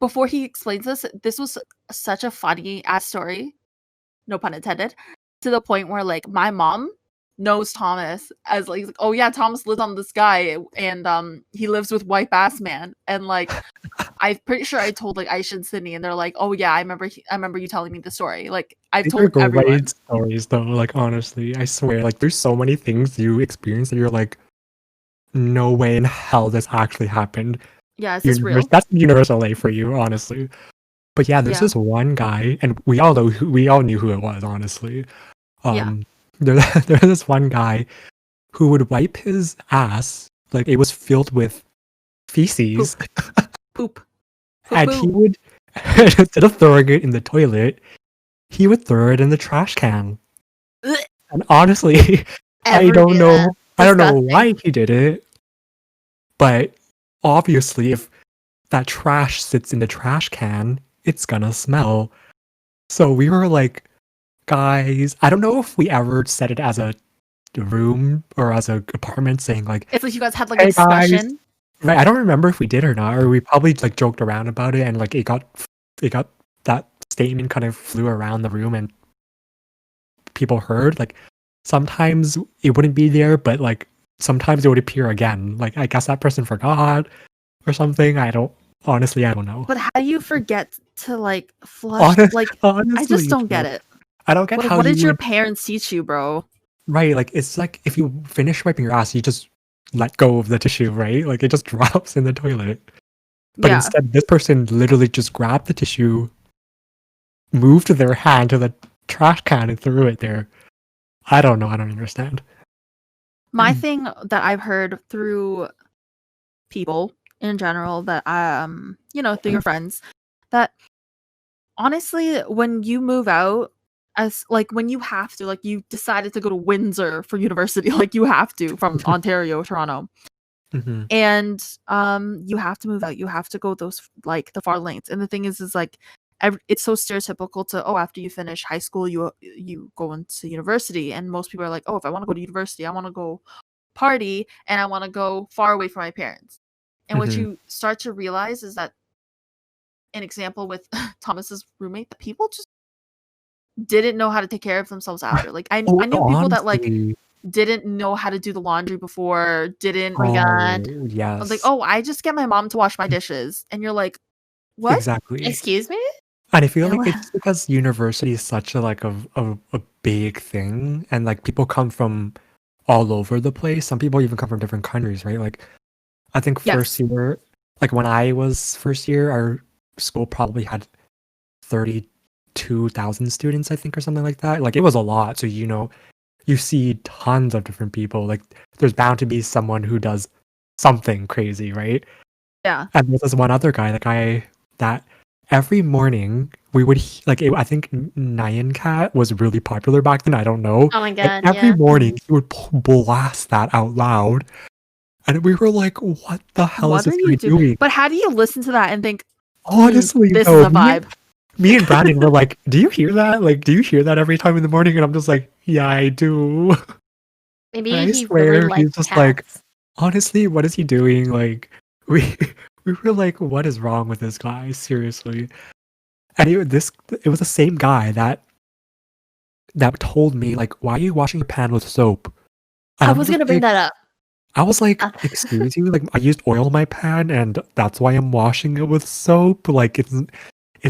Before he explains this was such a funny ass story, no pun intended, to the point where like my mom knows Thomas as like, oh yeah, Thomas lives on this guy and he lives with white ass man, and like I'm pretty sure I told like Aisha and Sydney, and they're like, oh yeah, I remember you telling me the story. Like I've these are told everyone. great stories though. Like honestly, I swear, like there's so many things you experience that you're like, no way in hell this actually happened. Yeah, is this real? That's universal A for you, honestly. But yeah, there's Yeah. this one guy, and we all knew who it was, honestly. Yeah. There's this one guy who would wipe his ass like it was filled with feces, Poop. and he Poop. would instead of throwing it in the toilet, he would throw it in the trash can. Ugh. And honestly, I Ever don't do know. that. I don't know Disgusting. why he did it, but obviously, if that trash sits in the trash can, it's gonna smell. So we were like, guys, I don't know if we ever said it as a room or as a apartment, saying like, It's like you guys had like Hey, a discussion. right? I don't remember if we did or not, or we probably like joked around about it, and like it got that statement kind of flew around the room, and people heard. Like sometimes it wouldn't be there, but like sometimes it would appear again. Like I guess that person forgot or something. I don't know. But how do you forget to like flush? Like I Honestly, just don't get it. I don't get Like, how what you did your would- parents teach you, bro? right. Like it's like if you finish wiping your ass, you just let go of the tissue, right? Like it just drops in the toilet. But Yeah. instead, this person literally just grabbed the tissue, moved their hand to the trash can, and threw it there. I don't know. I don't understand. My thing that I've heard through people in general that through your friends, that honestly when you move out, as like when you have to, like you decided to go to Windsor for university, like you have to from Ontario, Toronto, Mhm. and you have to move out, you have to go those like the far lanes. And the thing is like it's so stereotypical to, oh, after you finish high school you go into university, and most people are like, oh, if I want to go to university, I want to go party and I want to go far away from my parents. And what Mhm. you start to realize is that, an example with Thomas's roommate, that people just didn't know how to take care of themselves after. Like I knew people that like honestly, didn't know how to do the laundry before, didn't my God. oh, I was yes, like, oh, I just get my mom to wash my dishes. And you're like, what? exactly. Excuse me? And I feel Yeah, like what- it's because university is such a big thing, and like people come from all over the place. Some people even come from different countries, right? Like I think Yes. first year, like when I was first year, our school probably had 32,000 students, I think, or something like that. Like it was a lot. So you see tons of different people. Like there's bound to be someone who does something crazy, right? Yeah. And there's this one other guy, the guy that every morning we would I think Nyan Cat was really popular back then. I don't know. Oh my But god, every yeah. morning he would blast that out loud, And we were like, what the hell is What are this you guy doing? doing? But how do you listen to that and think, Honestly, this though, is a vibe? me and Brandon were like, do you hear that? Like, do you hear that every time in the morning? And I'm just like, yeah, I do. And Maybe I he really swear, he's liked just like, cats. honestly, what is he doing? Like, we we were like, what is wrong with this guy? Seriously. And it was the same guy that told me, like, why are you washing your pan with soap? And I I'm was just gonna bring like, that up. I was like, Uh, excuse you? Like, I used oil in my pan, and that's why I'm washing it with soap. Like, it's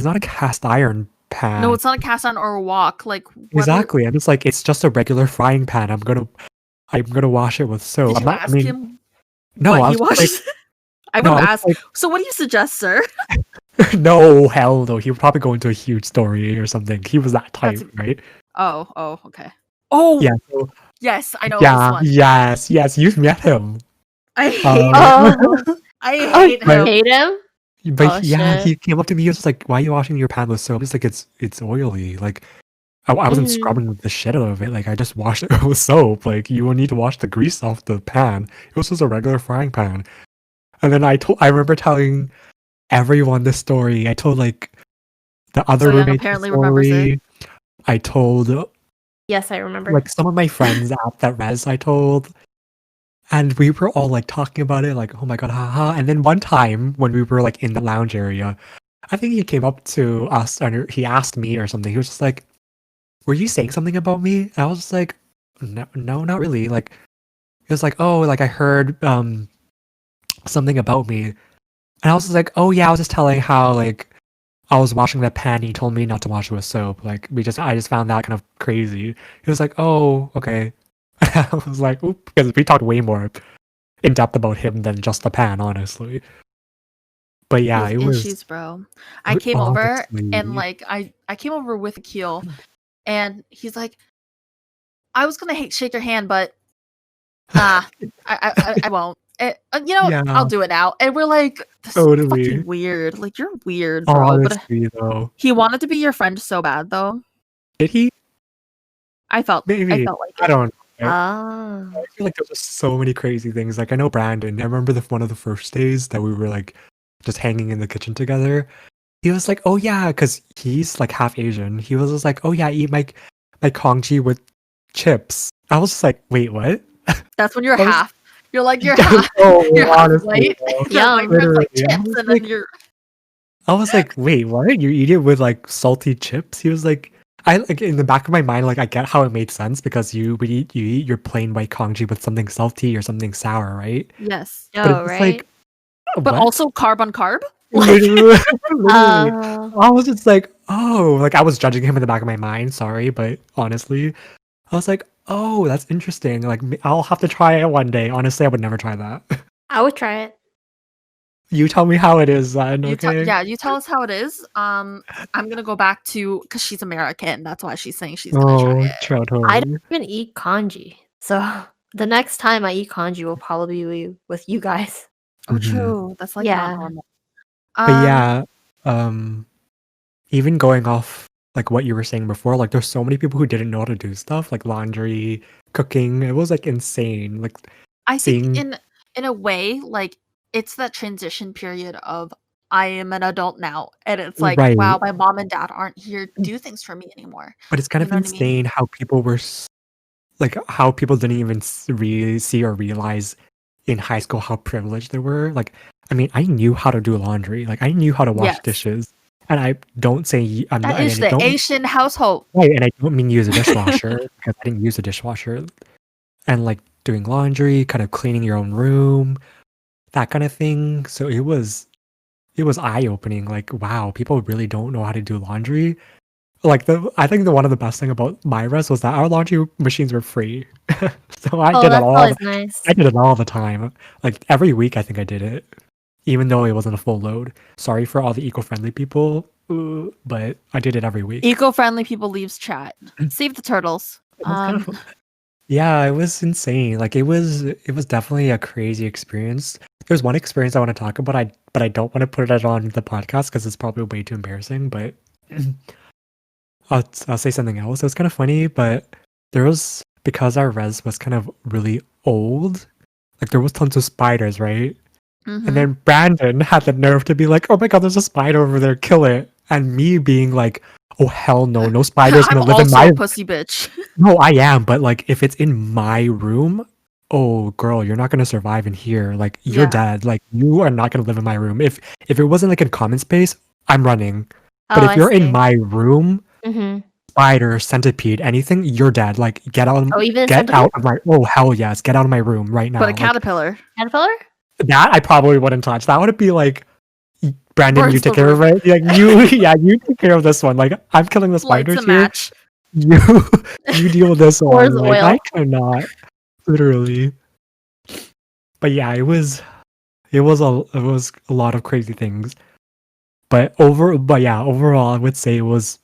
not a cast iron No, pan. it's not a cast on or a wok. Like, what? Exactly. And it's like, it's just a regular frying pan. I'm gonna wash it with soap. Did I'm you not. I ask mean, him no. what I he was just like, washes? I would no. have I was asked. like, So, what do you suggest, sir? no, hell no. He would probably go into a huge story or something. He was that That's type, right? oh, okay. Oh, Yeah. So yes, I know this yeah. one. Yes. You've met him. I hate him. oh, I oh, hate you but him. hate him? but Oh yeah, shit. he came up to me. He was just like, "Why are you washing your pan with soap?" It's like it's oily. Like I wasn't Mhm. scrubbing the shit out of it. Like I just washed it with soap. Like you will need to wash the grease off the pan. It was just a regular frying pan. And then I remember telling everyone this story. I told like the other So Young roommates the apparently remembers it. story. I told Yes, I remember. like some of my friends at that res. I told, and we were all like talking about it. Like, oh my god, haha. And then one time when we were like in the lounge area, I think he came up to us and he asked me or something. He was just like, "Were you saying something about me?" And I was just like, "No, not really." Like, he was like, "Oh, like I heard something about me," and I was just like, "Oh yeah, I was just telling how like I was washing that pan. And he told me not to wash it with soap. Like I just found that kind of crazy." He was like, "Oh, okay." I was like, "Oop," because we talked way more in depth about him than just the pan, honestly. But He yeah, has it was issues, bro. I came over and honestly. like I came over with Akil, and he's like, I was gonna shake your hand, but I won't. I'll Yeah, do it now. And we're like, this is totally. fucking weird. Like you're weird, bro. But Honestly, though. he wanted to be your friend so bad, though. Did he? I felt Maybe. like I it. don't know. Ah. I feel like there's just so many crazy things. Like I know Brandon. I remember one of the first days that we were like just hanging in the kitchen together. He was like, "Oh yeah," because he's like half Asian. He was just like, "Oh yeah, I eat my congee with chips." I was just like, "Wait, what?" That's when you're I was half. You're like you're half. no, You're half honestly, white. though. You're white Yum. friends like Literally, chips, and then you're. I was like, "Wait, what? You eat it with like salty chips?" He was like, I like in the back of my mind, like I get how it made sense because you eat your plain white congee with something salty or something sour, right? Yes, But it's Oh, just right? like, but what? also carb on carb. Like Literally, literally. Oh. I was just like, oh, like I was judging him in the back of my mind. Sorry, but honestly, I was like, oh, that's interesting. Like I'll have to try it one day. Honestly, I would never try that. I would try it. You tell me how it is then, okay? you tell us how it is. I'm gonna go back to because she's American. That's why she's saying she's gonna try Oh, it. I totally. don't even eat kanji. So the next time I eat kanji will probably be with you guys. Oh, Mhm. true. That's like not Yeah. normal. But yeah, even going off like what you were saying before, like there's so many people who didn't know how to do stuff like laundry, cooking. It was like insane. Like I think seeing in a way, like it's that transition period of I am an adult now, and it's like, right, wow, my mom and dad aren't here to do things for me anymore. but it's kind You of know what I mean? insane how people were like how people didn't even really see or realize in high school how privileged they were. Like, I mean, I knew how to do laundry. Like, I knew how to wash Yes, dishes, and I don't say that and is I the don't Asian household. right, and I don't mean use a dishwasher because I didn't use a dishwasher. And like doing laundry, kind of cleaning your own room, that kind of thing. So it was eye opening. Like, wow, people really don't know how to do laundry. Like I think the one of the best thing about my res was that our laundry machines were free. So Oh, that's always nice. I did it all the time. Like every week I think I did it. Even though it wasn't a full load. Sorry for all the eco-friendly people, but I did it every week. Eco-friendly people leaves chat. Save the turtles. It was kind of yeah, it was insane. Like it was definitely a crazy experience. There's one experience I want to talk about, but I don't want to put it on the podcast because it's probably way too embarrassing, but I'll say something else. It was kind of funny, but there was because our res was kind of really old. Like there was tons of spiders, right? Mhm. And then Brandon had the nerve to be like, "Oh my god, there's a spider over there, kill it!" And me being like, "Oh hell no, no spider's I'm gonna live in also my." a pussy bitch. No, I am, but like if it's in my room, oh girl, you're not gonna survive in here. Like you're Yeah. dead. Like you are not gonna live in my room. If it wasn't like in common space, I'm running. But Oh, if I you're in see. my room, Mm-hmm. spider, centipede, anything, you're dead. Like get out Oh, even a get centipede? out of my oh hell yes, get out of my room right now. But a Like caterpillar Caterpillar? that I probably wouldn't touch. That would be like Brandon, you burns take the care of room. it. Like you yeah, you take care of this one. Like I'm killing the Lights a spiders here. match. You you deal with this Pours one. Like I oil. cannot. Literally. But yeah, it was a lot of crazy things. But overall I would say it was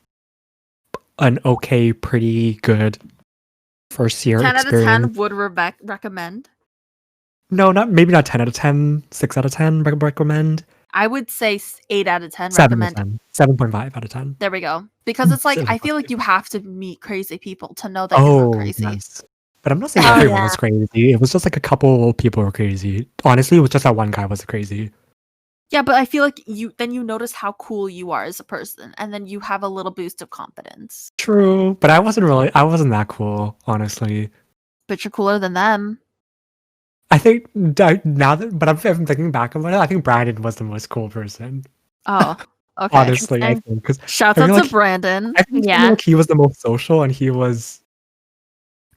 an okay, pretty good first year 10 out of experience. 10 would recommend. No, maybe not 10 out of 10, 6 out of 10 recommend. I would say 8 out of 10 7 out of recommend. 10. 7.5 out of 10. There we go. Because it's like, I feel 7.5. like you have to meet crazy people to know that you're not crazy. Yes. But I'm not saying Oh, everyone yeah. was crazy. It was just like a couple people were crazy. Honestly, it was just that one guy was crazy. Yeah, but I feel like you notice how cool you are as a person, and then you have a little boost of confidence. True. But I wasn't that cool, honestly. But you're cooler than them. I think now that, but I'm thinking back about it, I think Brandon was the most cool person. Oh, okay. Honestly, I Interesting. think because Shouts I out feel to like Brandon. I feel Yeah. like he was the most social and he was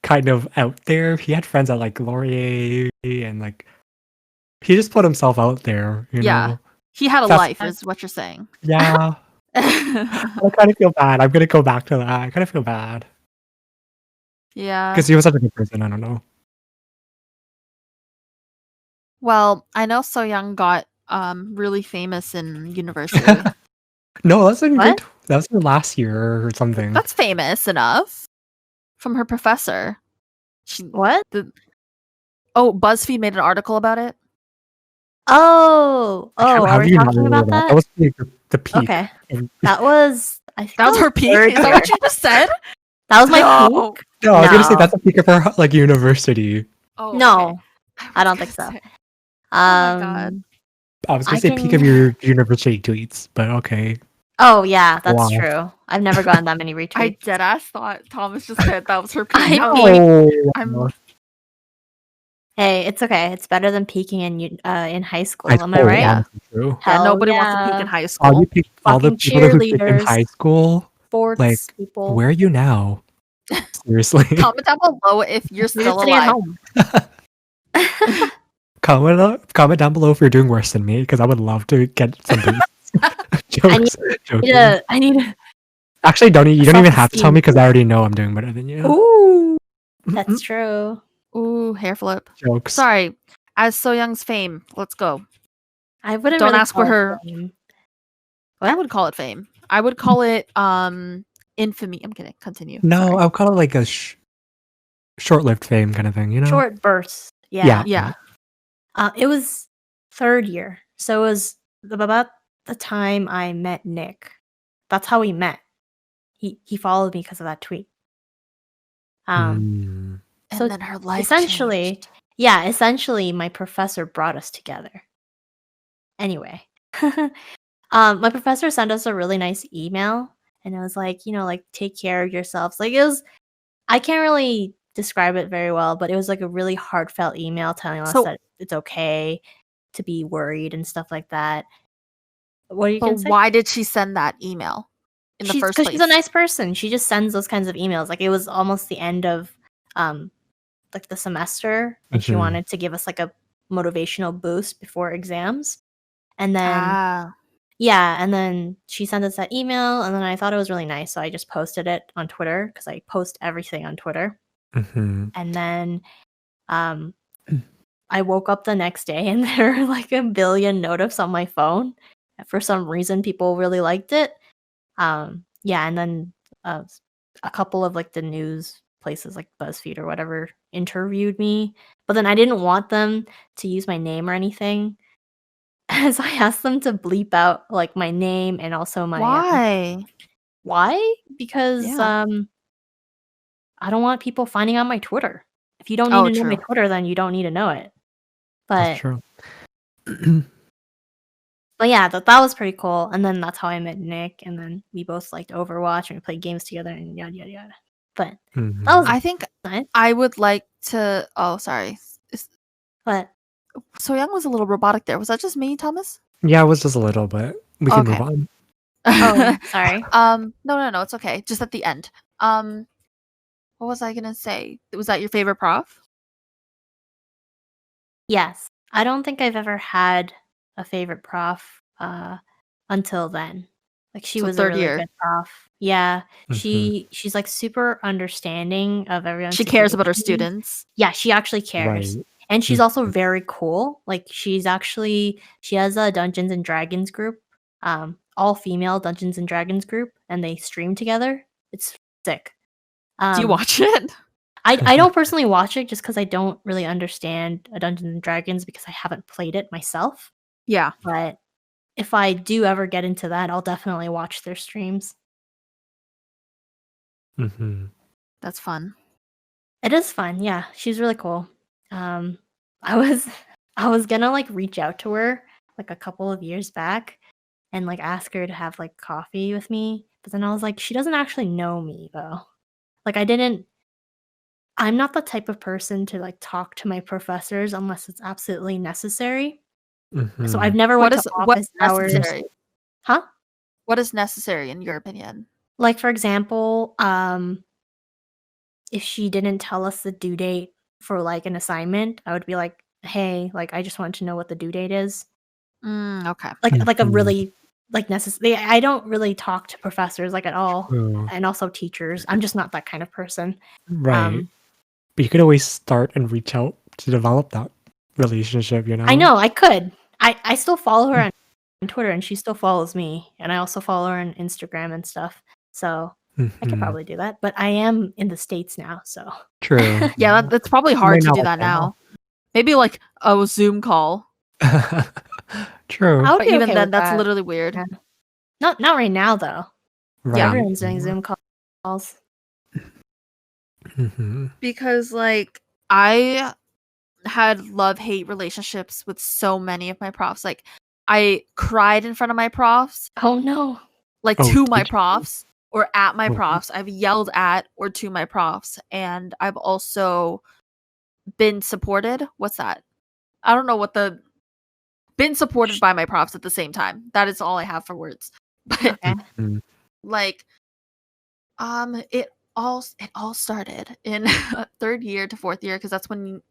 kind of out there. He had friends at like Laurier and like he just put himself out there, you Yeah. know. He had a That's- life, is what you're saying. Yeah. I kind of feel bad. I'm gonna go back to that. I kind of feel bad Yeah. because he was such a good person. I don't know. Well, I know So Young got really famous in university. No, that's in What? that was in last year or something. That's famous enough. From her professor. What? Oh, BuzzFeed made an article about it. Oh, How are do we you not talking know about that? That was the peak. Okay. That was, I think That was her peak? third Is that year. what you just said? That was my No. peak? No, I was gonna say No. that's the peak of her like university. Oh, No, okay. I don't think so. say- my God. I was gonna I say peak can- of your university tweets, but okay. Oh, yeah, that's Wow. true. I've never gotten that many I retweets. deadass thought Thomas just said that was her peak. I I was peaked. like, I'm Hey, it's okay. It's better than peaking in high school. I Am I told, right? Yeah. honestly, true. yeah, Hell nobody wants to peak yeah. in high All school. you all the Fucking people who peaked in cheerleaders. high school, Sports like, people. where are you now? Seriously. Comment down below if you're You're still just sitting at alive. home. Comment down below if you're doing worse than me, because I would love to get some boosts. Jokes. Joking. I need to. Actually, you don't even have to tell self-esteem me because I already know I'm doing better than you. Ooh, that's true. Ooh, hair flip. Jokes. Sorry. As So Young's fame, let's go. I wouldn't Don't really ask for call it her. fame. I would call it fame. I would call it infamy. I'm kidding. Continue. No, Sorry. I would call it like a short-lived fame kind of thing, you know? Short bursts. Yeah. Yeah. It was third year, so it was about the time I met Nick. That's how we met. He followed me because of that tweet. Mm. So And then her life essentially, changed. essentially, my professor brought us together. Anyway, my professor sent us a really nice email, and it was like, like take care of yourselves. Like it was, I can't really describe it very well, but it was like a really heartfelt email telling us So- that it's okay to be worried and stuff like that. What are you But gonna say? why did she send that email in the first place? Because she's a nice person. She just sends those kinds of emails. Like it was almost the end of like the semester, and she Mhm. wanted to give us like a motivational boost before exams. And then and then she sent us that email, and then I thought it was really nice, so I just posted it on Twitter because I post everything on Twitter. Mm-hmm. And then I woke up the next day and there were like a billion notifs on my phone. For some reason, people really liked it. And then a couple of like the news places like BuzzFeed or whatever interviewed me, but then I didn't want them to use my name or anything. So I asked them to bleep out like my name and also my Why? why? Because Yeah. I don't want people finding out my Twitter. If you don't need Oh, to know my true. Twitter, then you don't need to know it. That's But true. but yeah, that was pretty cool. And then that's how I met Nick. And then we both liked Overwatch and we played games together and yada yada yada. But that was I think nice. I would like to. Oh, sorry. But So Young was a little robotic there. Was that just me, Thomas? Yeah, it was just a little, but we can Okay. move on. oh, sorry. No, it's okay. Just at the end. What was I gonna say? Was that your favorite prof? Yes. I don't think I've ever had a favorite prof until then. Like she So was a third really year. good prof. Yeah. Mhm. She's like super understanding of everyone's She cares about her situations. students. Yeah, she actually cares. Right. And she's also Mhm. very cool. Like she has a Dungeons and Dragons group. All female Dungeons and Dragons group and they stream together. It's sick. Do you watch it? I don't personally watch it just because I don't really understand a Dungeons and Dragons because I haven't played it myself. Yeah. But if I do ever get into that, I'll definitely watch their streams. Mhm. That's fun. It is fun, yeah. She's really cool. I was gonna like reach out to her like a couple of years back and like ask her to have like coffee with me, but then I was like, she doesn't actually know me though. Like I'm not the type of person to like talk to my professors unless it's absolutely necessary. So I've Mhm. never What went to is what's office hours. necessary? Huh? What is necessary in your opinion? Like for example, if she didn't tell us the due date for like an assignment, I would be like, "Hey, like I just want to know what the due date is." Okay. Like a Mhm. really like necessary. I don't really talk to professors like at all, True. and also teachers. I'm just not that kind of person. Right. But you could always start and reach out to develop that relationship, you know? I know I could. I still follow her on Twitter, and she still follows me, and I also follow her on Instagram and stuff. So I could Mhm. probably do that. But I am in the States now, so True. Yeah, that's probably hard Might to not do like that now. Maybe like a Zoom call. True. I would But be even okay then, with that's that. literally weird. Yeah. Not right now though. Right. Everyone's doing Zoom calls. Mhm. Because like I had love-hate relationships with so many of my profs. Like I cried in front of my profs, Oh no. like Oh, to my did you? profs or at my Oh. profs. I've yelled at or to my profs, and I've also been supported. What's that? I don't know what the been supported by my profs at the same time. That is all I have for words. But Okay. Mhm. like it all started in third year to fourth year because that's when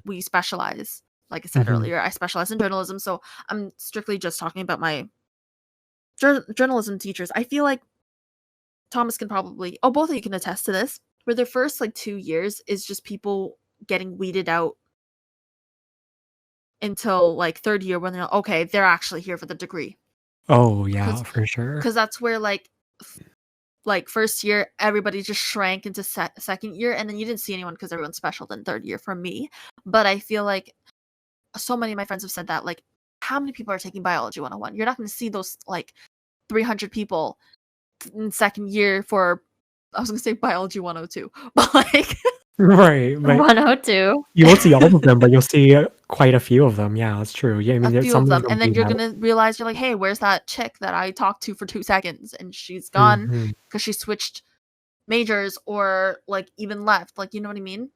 we specialize. Like I said Mhm. earlier, I specialize in journalism, so I'm strictly just talking about my journalism teachers. I feel like Thomas can probably, oh, both of you can attest to this, where their first like 2 years is just people getting weeded out until like third year when they're like, okay, they're actually here for the degree. Oh, yeah, for sure. Because that's where like first year everybody just shrank into second year, and then you didn't see anyone because everyone's special in third year for me. But I feel like so many of my friends have said that, like, how many people are taking biology 101? You're not going to see those like 300 people in second year for, I was going to say biology 102, but like Right, but 102. you won't see all of them, but you'll see quite a few of them. Yeah, that's true. Yeah, I a mean, few some of of them, them and then weed you're out. going to realize, you're like, hey, where's that chick that I talked to for 2 seconds and she's gone Mhm. because she switched majors or like even left, like, you know what I mean?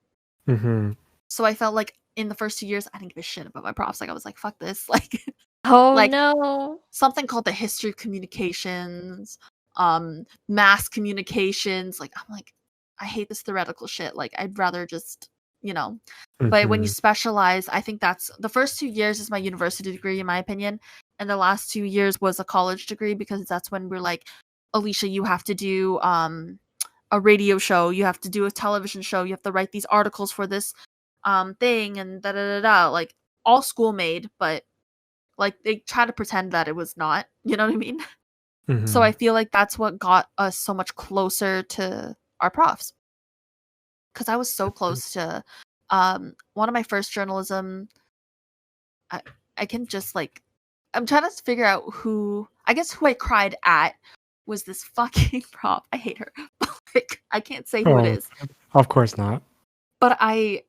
Mhm. So I felt like in the first 2 years I didn't give a shit about my profs. Like I was like, fuck this. Like Oh like no. something called the history of communications, mass communications. Like I'm like, I hate this theoretical shit. Like I'd rather just, you know. But when you Mhm. specialize, I think that's the first 2 years is my university degree in my opinion, and the last 2 years was a college degree because that's when we're like, Alicia, you have to do a radio show, you have to do a television show, you have to write these articles for this thing, and da da da da. Like all school made, but like they try to pretend that it was not. You know what I mean? So I Mhm. feel like that's what got us so much closer to our profs. Because I was so close to one of my first journalism. I, I can just like, I'm trying to figure out who, I guess who I cried at was this fucking prof. I hate her. Like I can't say who it Oh, is. of course not. But I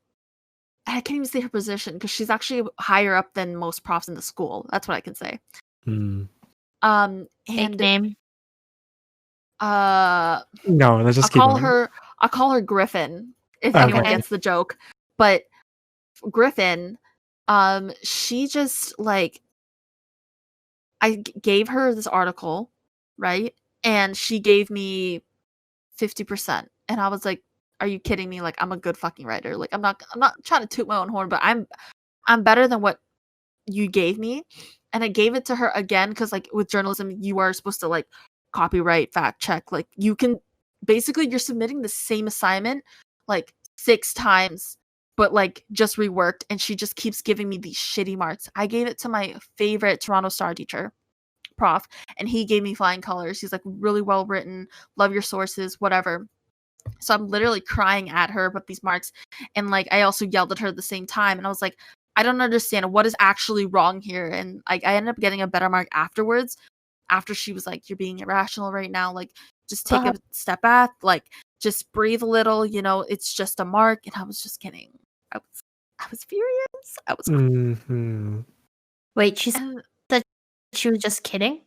I can't even say her position because she's actually higher up than most profs in the school. That's what I can say. Mm. And Fake name. No, let's just keep going. I'll call her Griffin if Okay. anyone gets the joke. But Griffin, she just like, I gave her this article, right? And she gave me 50%. And I was like, are you kidding me? Like, I'm a good fucking writer. Like, I'm not trying to toot my own horn, but I'm better than what you gave me. And I gave it to her again because, like, with journalism, you are supposed to like copyright, fact check. Like, you can basically, you're submitting the same assignment like 6 times, but like just reworked. And she just keeps giving me these shitty marks. I gave it to my favorite Toronto Star teacher, prof, and he gave me flying colors. He's like, really well written, love your sources, whatever. So I'm literally crying at her about these marks. And like, I also yelled at her at the same time. And I was like, I don't understand what is actually wrong here. And like, I ended up getting a better mark afterwards, after she was like, you're being irrational right now. Like, just take a step back. Like, just breathe a little, you know, it's just a mark. And I was just kidding. I was furious. I was Mm-hmm. Wait, she said that she was just kidding?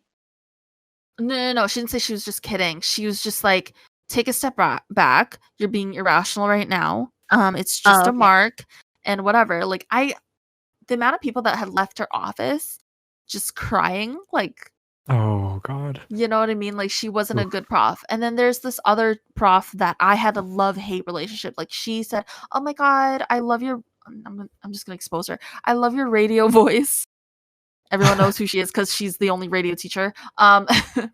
No. She didn't say she was just kidding. She was just like, take a step back. You're being irrational right now. It's just a mark and whatever. Like, the amount of people that had left her office just crying, like, oh god, you know what I mean? Like, she wasn't a good prof. And then there's this other prof that I had a love-hate relationship. Like, she said, oh my god, I love your, I'm just gonna expose her, I love your radio voice. Everyone knows who she is because she's the only radio teacher,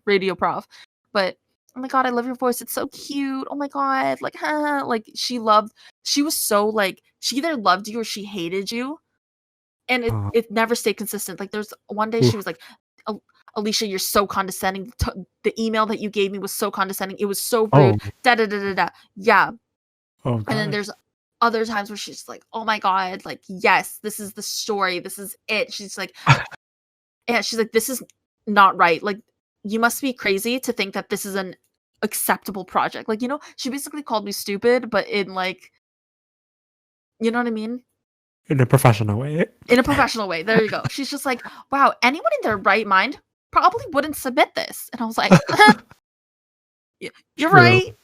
radio prof. But oh my god, I love your voice. It's so cute. Oh my god, like, like she was so like, she either loved you or she hated you, and it never stayed consistent. Like, there's one day she was like, Alicia, you're so condescending. The email that you gave me was so condescending. It was so rude. Da da da da da. Yeah. Oh god. And then there's other times where she's like, oh my god, like, yes, this is the story. This is it. She's like, yeah, she's like, this is not right. Like, you must be crazy to think that this is an acceptable project. Like, you know, she basically called me stupid, but in like, you know what I mean? In a professional way. In a professional way. There you go. She's just like, wow, anyone in their right mind probably wouldn't submit this. And I was like, you're right.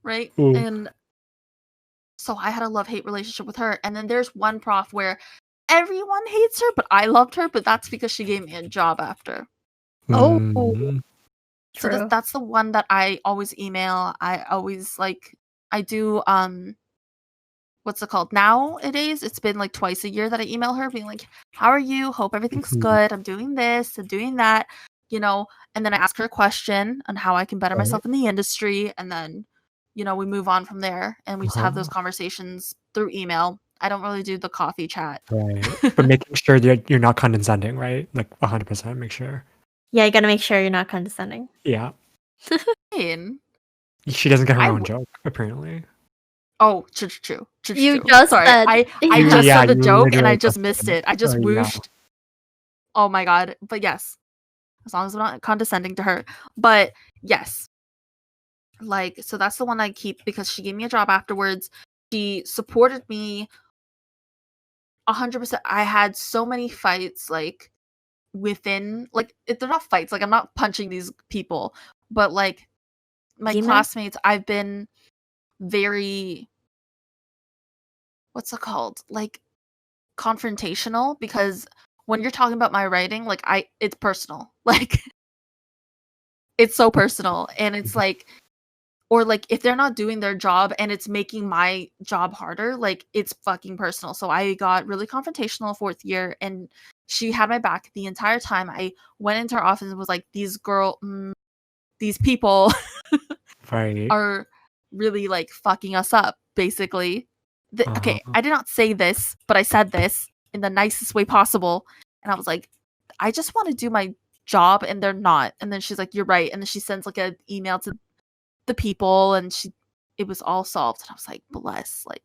Right? Ooh. And so I had a love-hate relationship with her. And then there's one prof where everyone hates her, but I loved her, but that's because she gave me a job after. Mm. So that's the one that I always email. I always like, I do what's it called? Nowadays, it's been like twice a year that I email her being like, how are you? Hope everything's good. I'm doing this, I'm doing that, you know, and then I ask her a question on how I can better myself in the industry, and then, you know, we move on from there, and we just have those conversations through email. I don't really do the coffee chat. Right. But making sure that you're not condescending, right? Like 100% make sure. Yeah, you gotta make sure you're not condescending. Yeah. In She doesn't get her own joke, apparently. Oh, true. You just Sorry, said. I just said the joke and I just literally missed it. I just whooshed. Oh my god. But yes, as long as I'm not condescending to her. But yes, like, so that's the one I keep because she gave me a job afterwards. She supported me 100%. I had so many fights, like, within, like, they're not fights, like, I'm not punching these people, but like, my classmates, I've been very, what's it called, like, confrontational, because when you're talking about my writing, like, it's personal. Like, it's so personal, and it's like, or like, if they're not doing their job and it's making my job harder, like, it's fucking personal. So I got really confrontational 4th year, and she had my back the entire time. I went into her office and was like, these people are really like fucking us up, basically. Okay, I did not say this, but I said this in the nicest way possible. And I was like, I just want to do my job, and they're not. And then she's like, you're right. And then she sends like an email to the people, and it was all solved. And I was like, bless. Like,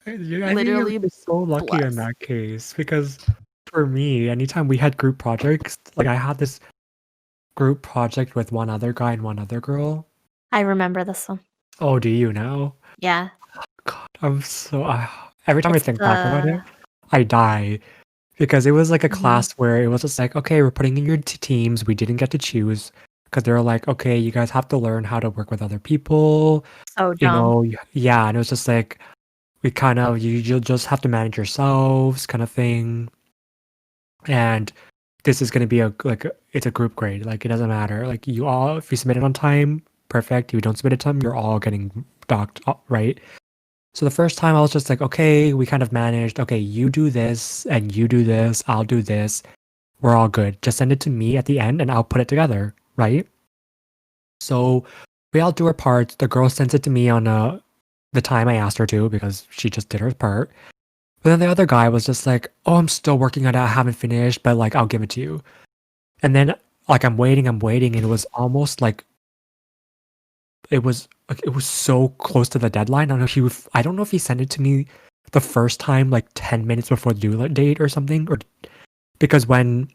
literally, you're so lucky in that case, because for me, anytime we had group projects, like, I had this group project with one other guy and one other girl. I remember this one. Oh, do you now? Yeah. God, I'm so every time I think back about it, I die. Because it was like a Mhm. class where it was just like, okay, we're putting in your teams. We didn't get to choose because they were like, okay, you guys have to learn how to work with other people. So You dumb. know, yeah. And it was just like, we kind of, you'll just have to manage yourselves kind of thing. And this is going to be it's a group grade. Like, it doesn't matter. Like, you all, if you submit it on time, perfect. If you don't submit it on time, you're all getting docked, right? So the first time I was just like, okay, we kind of managed, okay, you do this and you do this, I'll do this. We're all good. Just send it to me at the end and I'll put it together, right? So we all do our parts. The girl sends it to me on the time I asked her to because she just did her part. But then the other guy was just like, oh, I'm still working on it. I haven't finished, but like, I'll give it to you. And then like, I'm waiting. And it was almost like, it was so close to the deadline. I don't know if he sent it to me the first time like 10 minutes before the due date or something, or because when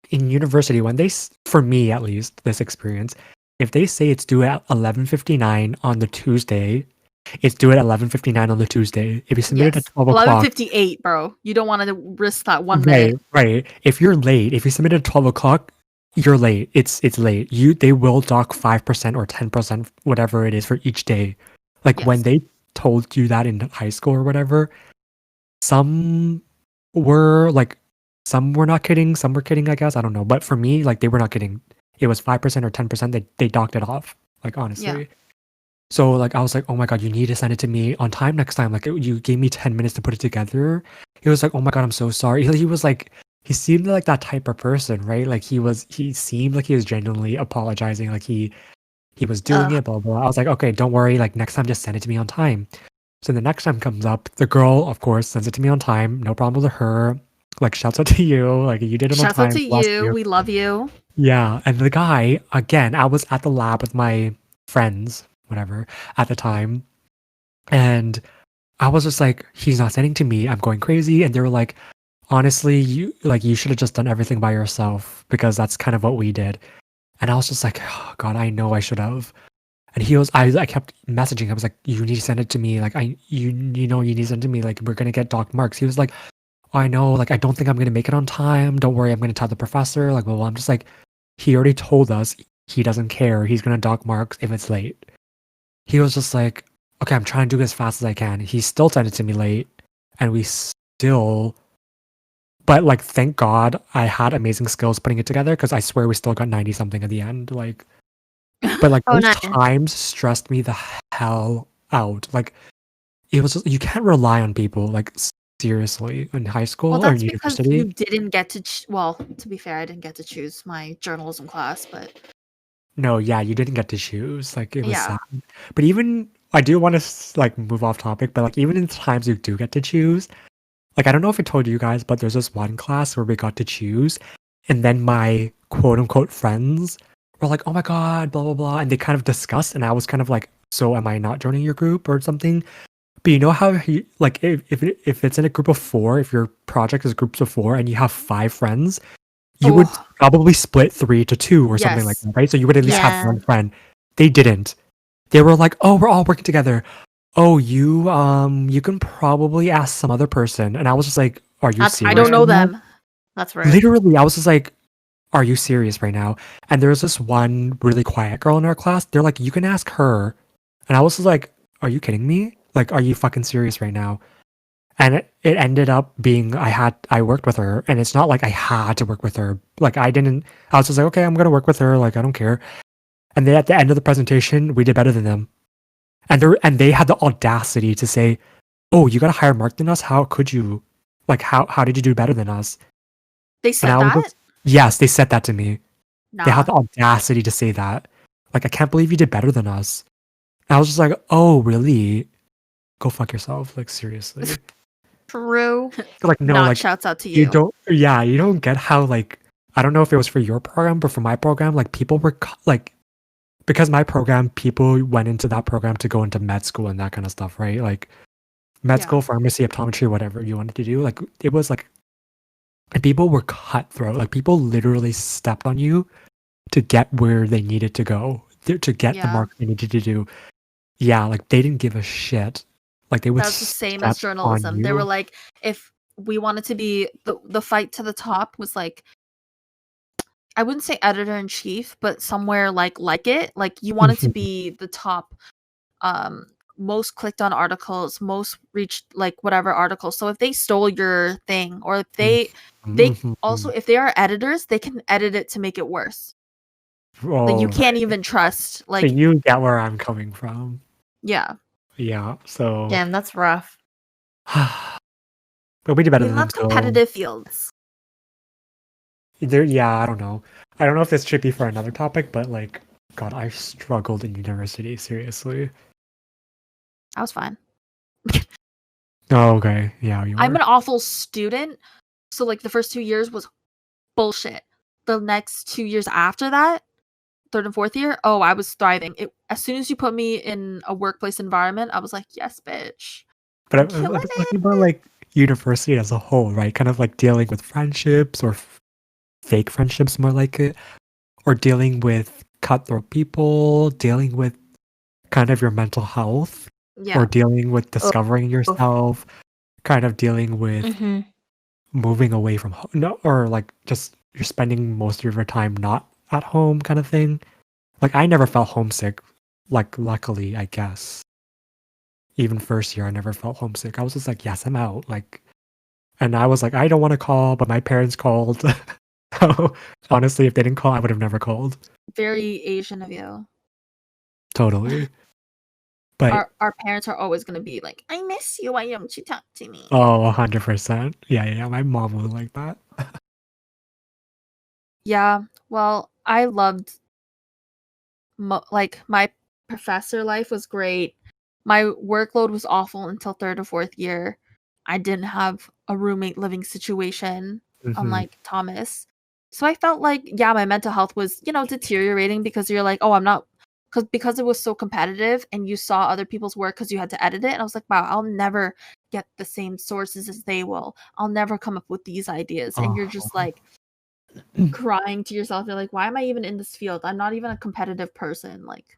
in university, when for me at least, this experience, if they say it's due at 11:59 on the Tuesday, it's due at 11:59 on the Tuesday. If you submit it at Yes. 12 o'clock, 11:58, bro. You don't want to risk that 1 right, minute. right. If you're late, if you submit it at 12 o'clock, you're late. It's late. They will dock 5% or 10%, whatever it is for each day. Like when Yes. they told you that in high school or whatever, some were like, some were not kidding, some were kidding, I guess. I don't know. But for me, like, they were not kidding. It was 5% or 10%. They docked it off. Like, honestly. So like, I was like, oh my God, you need to send it to me on time next time. Like, you gave me 10 minutes to put it together. He was like, oh my God, I'm so sorry. He was like, he seemed like that type of person, right? Like he seemed like he was genuinely apologizing. Like he was doing it, blah, blah. I was like, okay, don't worry. Like next time, just send it to me on time. So the next time comes up, the girl, of course, sends it to me on time. No problem with her. Like, shouts out to you. Like, you did it on Shouts out time. to Bless you. you. We love you. Yeah. And the guy, again, I was at the lab with my friends, whatever, at the time. And I was just like, he's not sending to me. I'm going crazy. And they were like, honestly, you should have just done everything by yourself because that's kind of what we did. And I was just like, oh, God, I know I should have. And I kept messaging him. I was like, you need to send it to me. Like, you know, you need to send it to me. Like, we're going to get docked marks. He was like, oh, I know. Like, I don't think I'm going to make it on time. Don't worry. I'm going to tell the professor. Like, well, I'm just like, he already told us he doesn't care. He's going to dock marks if it's late. He was just like, okay, I'm trying to do it as fast as I can. He still sent it to me late. And but like, thank God I had amazing skills putting it together because I swear we still got 90 something at the end. Like, but like, Oh, those nice. times stressed me the hell out. Like, it was just, you can't rely on people, like, seriously, in high school Well, or that's because university. you didn't get to. Well, to be fair, I didn't get to choose my journalism class, but No, yeah, you didn't get to choose. Like, it was yeah. sad. But even I do want to like move off topic, but like, even in the times you do get to choose, like, I don't know if I told you guys, but there's this one class where we got to choose, and then my quote unquote friends were like, oh my God, blah blah blah, and they kind of discussed, and I was kind of like, so am I not joining your group or something? But you know how like, if it's in a group of 4, if your project is groups of 4 and you have 5 friends, you would Oh, probably split 3 to 2 or something like yes. that, right? So you would at least have Yeah. one friend. They didn't. They were like, oh, we're all working together. Oh, you can probably ask some other person. And I was just like, are you That's serious? I don't know right now? them. That's rude. Literally, I was just like, are you serious right now? And there was this one really quiet girl in our class. They're like, you can ask her. And I was just like, are you kidding me? Like, are you fucking serious right now? And it ended up being I worked with her, and it's not like I had to work with her. Like, I was just like, okay, I'm gonna work with her. Like, I don't care. And then at the end of the presentation, we did better than them. And they had the audacity to say, oh, you got a higher mark than us? How could you? Like, how did you do better than us? They And said I was that? just, yes, they said that to me. They had Nah. the audacity to say that. Like, I can't believe you did better than us. And I was just like, oh, really? Go fuck yourself. Like, seriously. True. Like, no, Not like, shouts out to you you. you don't get how, like, I don't know if it was for your program, but for my program, like, people were like, because my program, people went into that program to go into med school and that kind of stuff, right? Like, med Yeah. school, pharmacy, optometry, whatever you wanted to do. Like, it was like, and people were cutthroat. Like, people literally stepped on you to get where they needed to go, to get the Yeah. mark they needed to do. Yeah, like, they didn't give a shit. Like they would That was the same as step on journalism. They were you. like, if we wanted to be the fight to the top was like, I wouldn't say editor in chief, but somewhere like it. Like you wanted to be the top, most clicked on articles, most reached, like whatever articles. So if they stole your thing, or if they also, if they are editors, they can edit it to make it worse. Like you Oh, can't even trust. so Like you get where I'm coming from. yeah, Yeah. So Damn, that's rough. but we did better we than them love still. competitive fields. Yeah, I don't know. I don't know if this should be for another topic, but like, God, I struggled in university, seriously. I was fine. Oh, okay. Yeah, you I'm were. an awful student, so like the first 2 years was bullshit. The next 2 years after that, third and fourth year, oh, I was thriving. As soon as you put me in a workplace environment, I was like, yes, bitch. But I'm I'm killing talking it. about like university as a whole, right? Kind of like dealing with friendships or fake friendships, more like it, or dealing with cutthroat people, dealing with kind of your mental health, Yeah. or dealing with discovering yourself, kind of dealing with Mhm. moving away from home, no, or like just you're spending most of your time not at home, kind of thing. Like I never felt homesick. Like luckily, I guess. Even first year, I never felt homesick. I was just like, yes, I'm out. Like, and I was like, I don't want to call, but my parents called. So honestly, if they didn't call, I would have never called. Very Asian of you. Totally. But Our parents are always gonna be like, I miss you. Why don't you talk to me? oh, 100%. Yeah. My mom was like that. Yeah. Well, I loved like my professor life was great. My workload was awful until third or fourth year. I didn't have a roommate living situation, unlike Thomas. So I felt like, yeah, my mental health was, deteriorating because you're like, oh, I'm not, because it was so competitive and you saw other people's work because you had to edit it. And I was like, wow, I'll never get the same sources as they will. I'll never come up with these ideas. And you're just like crying to yourself. You're like, why am I even in this field? I'm not even a competitive person. Like,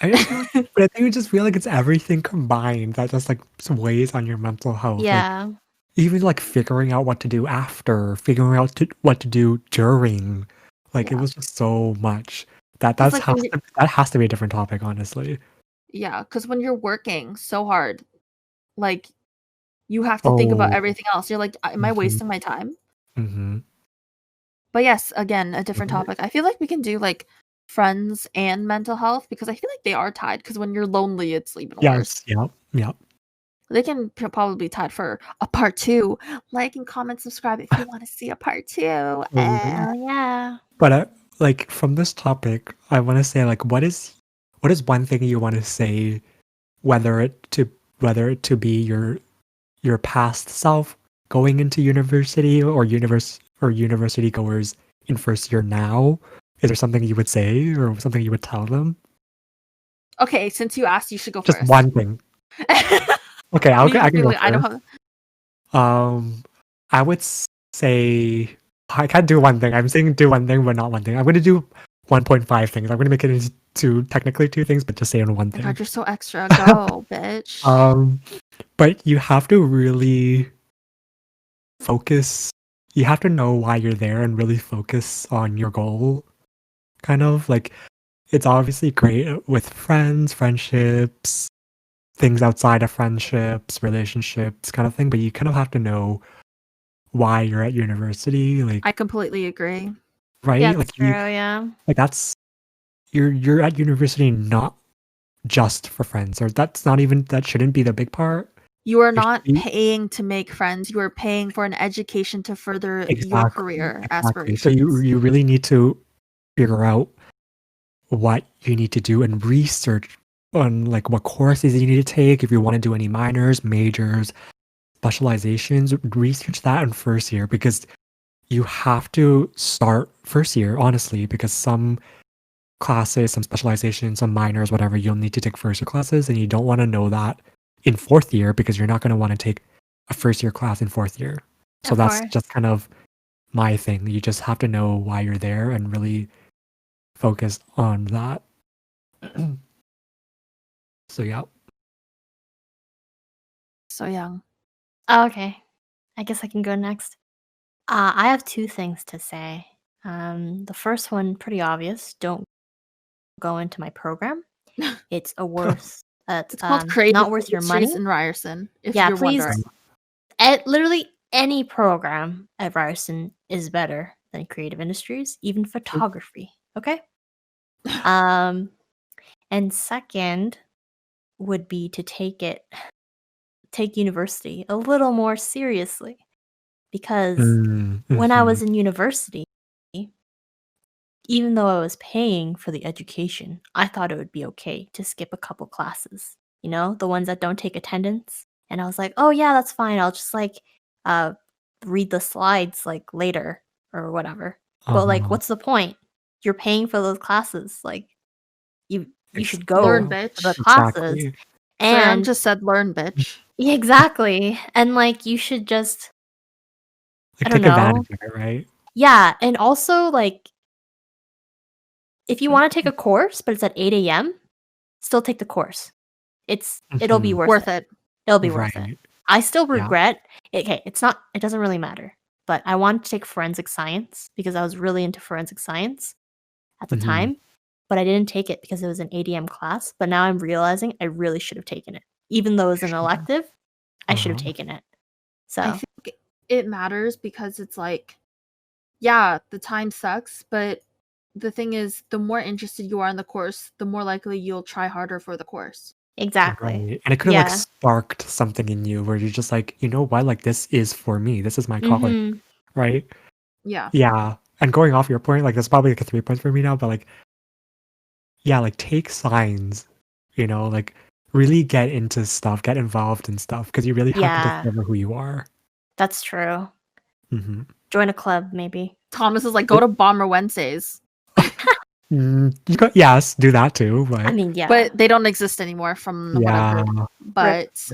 I just feel, but I think you just feel like it's everything combined that just like weighs on your mental health. Like Yeah. even like figuring out what to do after, figuring out what to do during. Like it yeah. was just so much that Because like that has to be a different topic, honestly. yeah, because when you're working so hard, like you have to think about Oh, everything else. You're like, am I wasting my time? mm-hmm. But yes, again, a different topic. I feel like we can do like friends and mental health because I feel like they are tied. Because when you're lonely, it's even worse. Yes, yep. They can probably be tied for a part 2. Like and comment, subscribe if you want to see a part 2. Totally. Oh yeah. But like from this topic, I want to say like what is one thing you want to say, whether it to be your past self going into university or university goers in first year now? Is there something you would say or something you would tell them? Okay, since you asked, you should go Just first. one thing. Okay, I can go I know first. how. I would say I can't do one thing. I'm saying do one thing, but not one thing. I'm going to do 1.5 things. I'm going to make it into technically 2 things, but just say on one Oh my thing. God, you're so extra. Go, bitch. But you have to really focus. You have to know why you're there and really focus on your goal. Kind of like it's obviously great with friends, friendships, things outside of friendships, relationships, kind of thing. But you kind of have to know why you're at university, like I completely agree. right? Yeah, Like that's true, yeah. like that's you're at university not just for friends, or that shouldn't be the big part. You are It should not be paying to make friends. You are paying for an education to further your career exactly. So aspirations. you really need to figure out what you need to do and research on like what courses you need to take if you want to do any minors, majors, specializations. Research that in first year because you have to start first year, honestly, because some classes, some specializations, some minors, whatever, you'll need to take first year classes, and you don't want to know that in fourth year because you're not going to want to take a first year class in fourth year. So Of that's course. just kind of my thing. You just have to know why you're there and really focus on that. So yeah. So young. Oh, okay. I guess I can go next. I have 2 things to say. The first one, pretty obvious. Don't go into my program. It's a worth. It's It's called Creative not worth your Industries money. in Ryerson, if Yeah, you're please. wondering. Literally any program at Ryerson is better than creative industries, even photography. Okay. And second would be to take university a little more seriously, because when I was in university, even though I was paying for the education, I thought it would be okay to skip a couple classes, you know, the ones that don't take attendance. And I was like, oh yeah, that's fine. I'll just read the slides like later or whatever. But like, what's the point? You're paying for those classes. Like, you should go Learn, to bitch. the classes. Exactly. Soyoung And just said learn, bitch. yeah, exactly. And like, you should just, Like I don't take advantage know. of it, right? Yeah, and also like, if you want to take a course, but it's at 8 a.m., still take the course. It'll be worth it. It'll be worth it. Right. I still Yeah. regret. Okay, it doesn't really matter. But I wanted to take forensic science because I was really into forensic science at the time. But I didn't take it because it was an 8 a.m. class. But now I'm realizing I really should have taken it. Even though it was an elective, I should have taken it. So I think it matters because it's like, yeah, the time sucks, but the thing is, the more interested you are in the course, the more likely you'll try harder for the course. exactly. Right. And it could have like sparked something in you where you're just like, you know what, like this is for me. This is my calling. Right? Yeah. Yeah. And going off your point, like that's probably like a 3 points for me now, but like, yeah, like take signs, you know, like really get into stuff, get involved in stuff, because you really have to discover who you are. That's true. Mm-hmm. Join a club, maybe. Thomas is like, go to Bomber Wednesdays. Yes, do that too, but I mean, yeah. But they don't exist anymore from what I've heard. But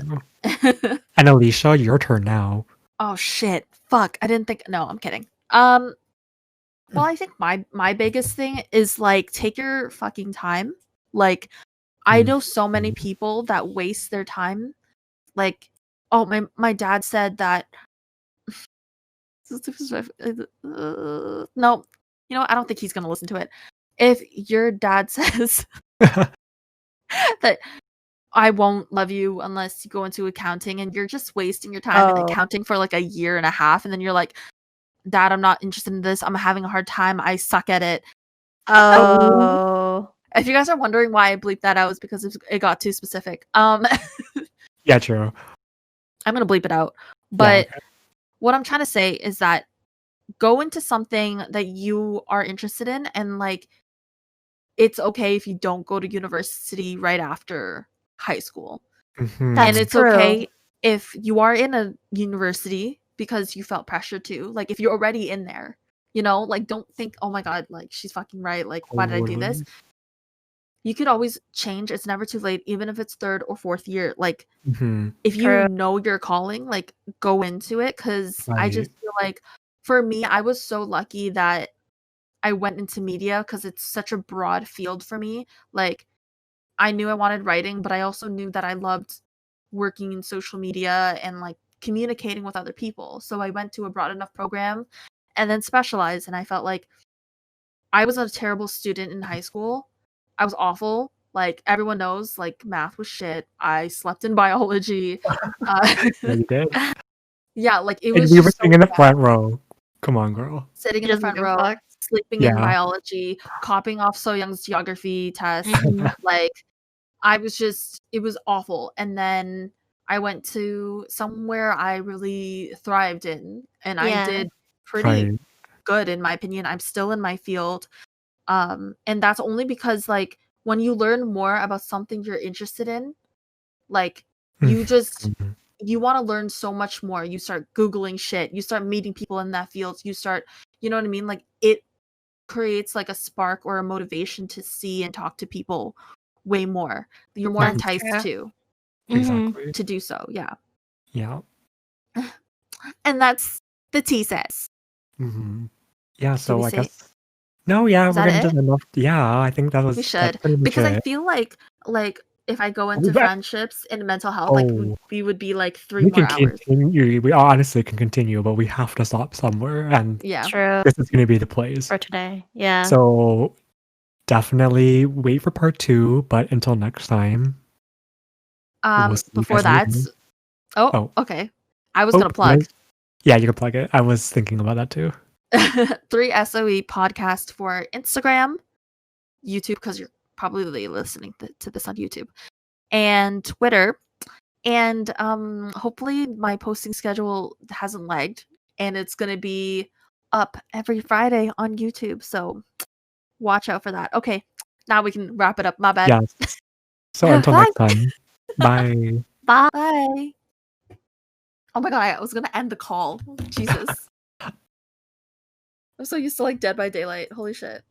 and Alicia, your turn now. oh shit. Fuck. I didn't think. No, I'm kidding. Well, I think my biggest thing is like take your fucking time. Like I know so many people that waste their time. Like, oh, my dad said that. No, you know, I don't think he's gonna listen to it. If your dad says that I won't love you unless you go into accounting, and you're just wasting your time in accounting for like a year and a half, and then you're like, Dad, I'm not interested in this. I'm having a hard time. I suck at it. Oh. If you guys are wondering why I bleeped that out, it's because it got too specific. Yeah, true. I'm gonna bleep it out. But what I'm trying to say is that go into something that you are interested in, and like it's okay if you don't go to university right after high school. And it's okay if you are in a university because you felt pressure to. Like if you're already in there, you know, like don't think, oh my god, like she's fucking right, like why did I do this? You could always change. It's never too late, even if it's 3rd or 4th year. Like if you know your calling, like go into it. Because I just feel like for me, I was so lucky that I went into media because it's such a broad field for me. Like I knew I wanted writing, but I also knew that I loved working in social media and like communicating with other people. So I went to a broad enough program and then specialized. And I felt like I was a terrible student in high school. I was awful. Like everyone knows, like math was shit. I slept in biology. Yeah, you did. Yeah, like it And was. we just were sitting so in the bad. front row. Come on, girl. Sitting in the front row, sleeping in biology, copying off Soyoung's geography test. Like I was just, it was awful. And then I went to somewhere I really thrived in, and I did pretty good in my opinion. I'm still in my field. And that's only because like when you learn more about something you're interested in, like you just you want to learn so much more. You start Googling shit, you start meeting people in that field, you start, you know what I mean? Like it creates like a spark or a motivation to see and talk to people way more. You're more enticed to do so. Yeah. And that's the tea says. Yeah, so I guess no, yeah, we're gonna just enough. Yeah, I think that was we should, pretty much because it. I feel like if I go into But- friendships and mental health, like Oh. we would be like 3 We more can hours. continue. We honestly can continue, but we have to stop somewhere, and Yeah. True. this is going to be the place. For today. Yeah. So definitely wait for part 2, but until next time, we'll see you Before guys that, later. oh, okay. I was Oh, gonna plug yeah, you can plug it. I was thinking about that too. 3SOE podcast for Instagram, YouTube, because you're probably listening to this on YouTube, and Twitter. And hopefully my posting schedule hasn't lagged, and it's gonna be up every Friday on YouTube. So watch out for that. Okay, now we can wrap it up. My bad. Yes. So until next time, bye. Bye. Bye. Oh my god, I was gonna end the call. Jesus. I'm so used to like Dead by Daylight. Holy shit.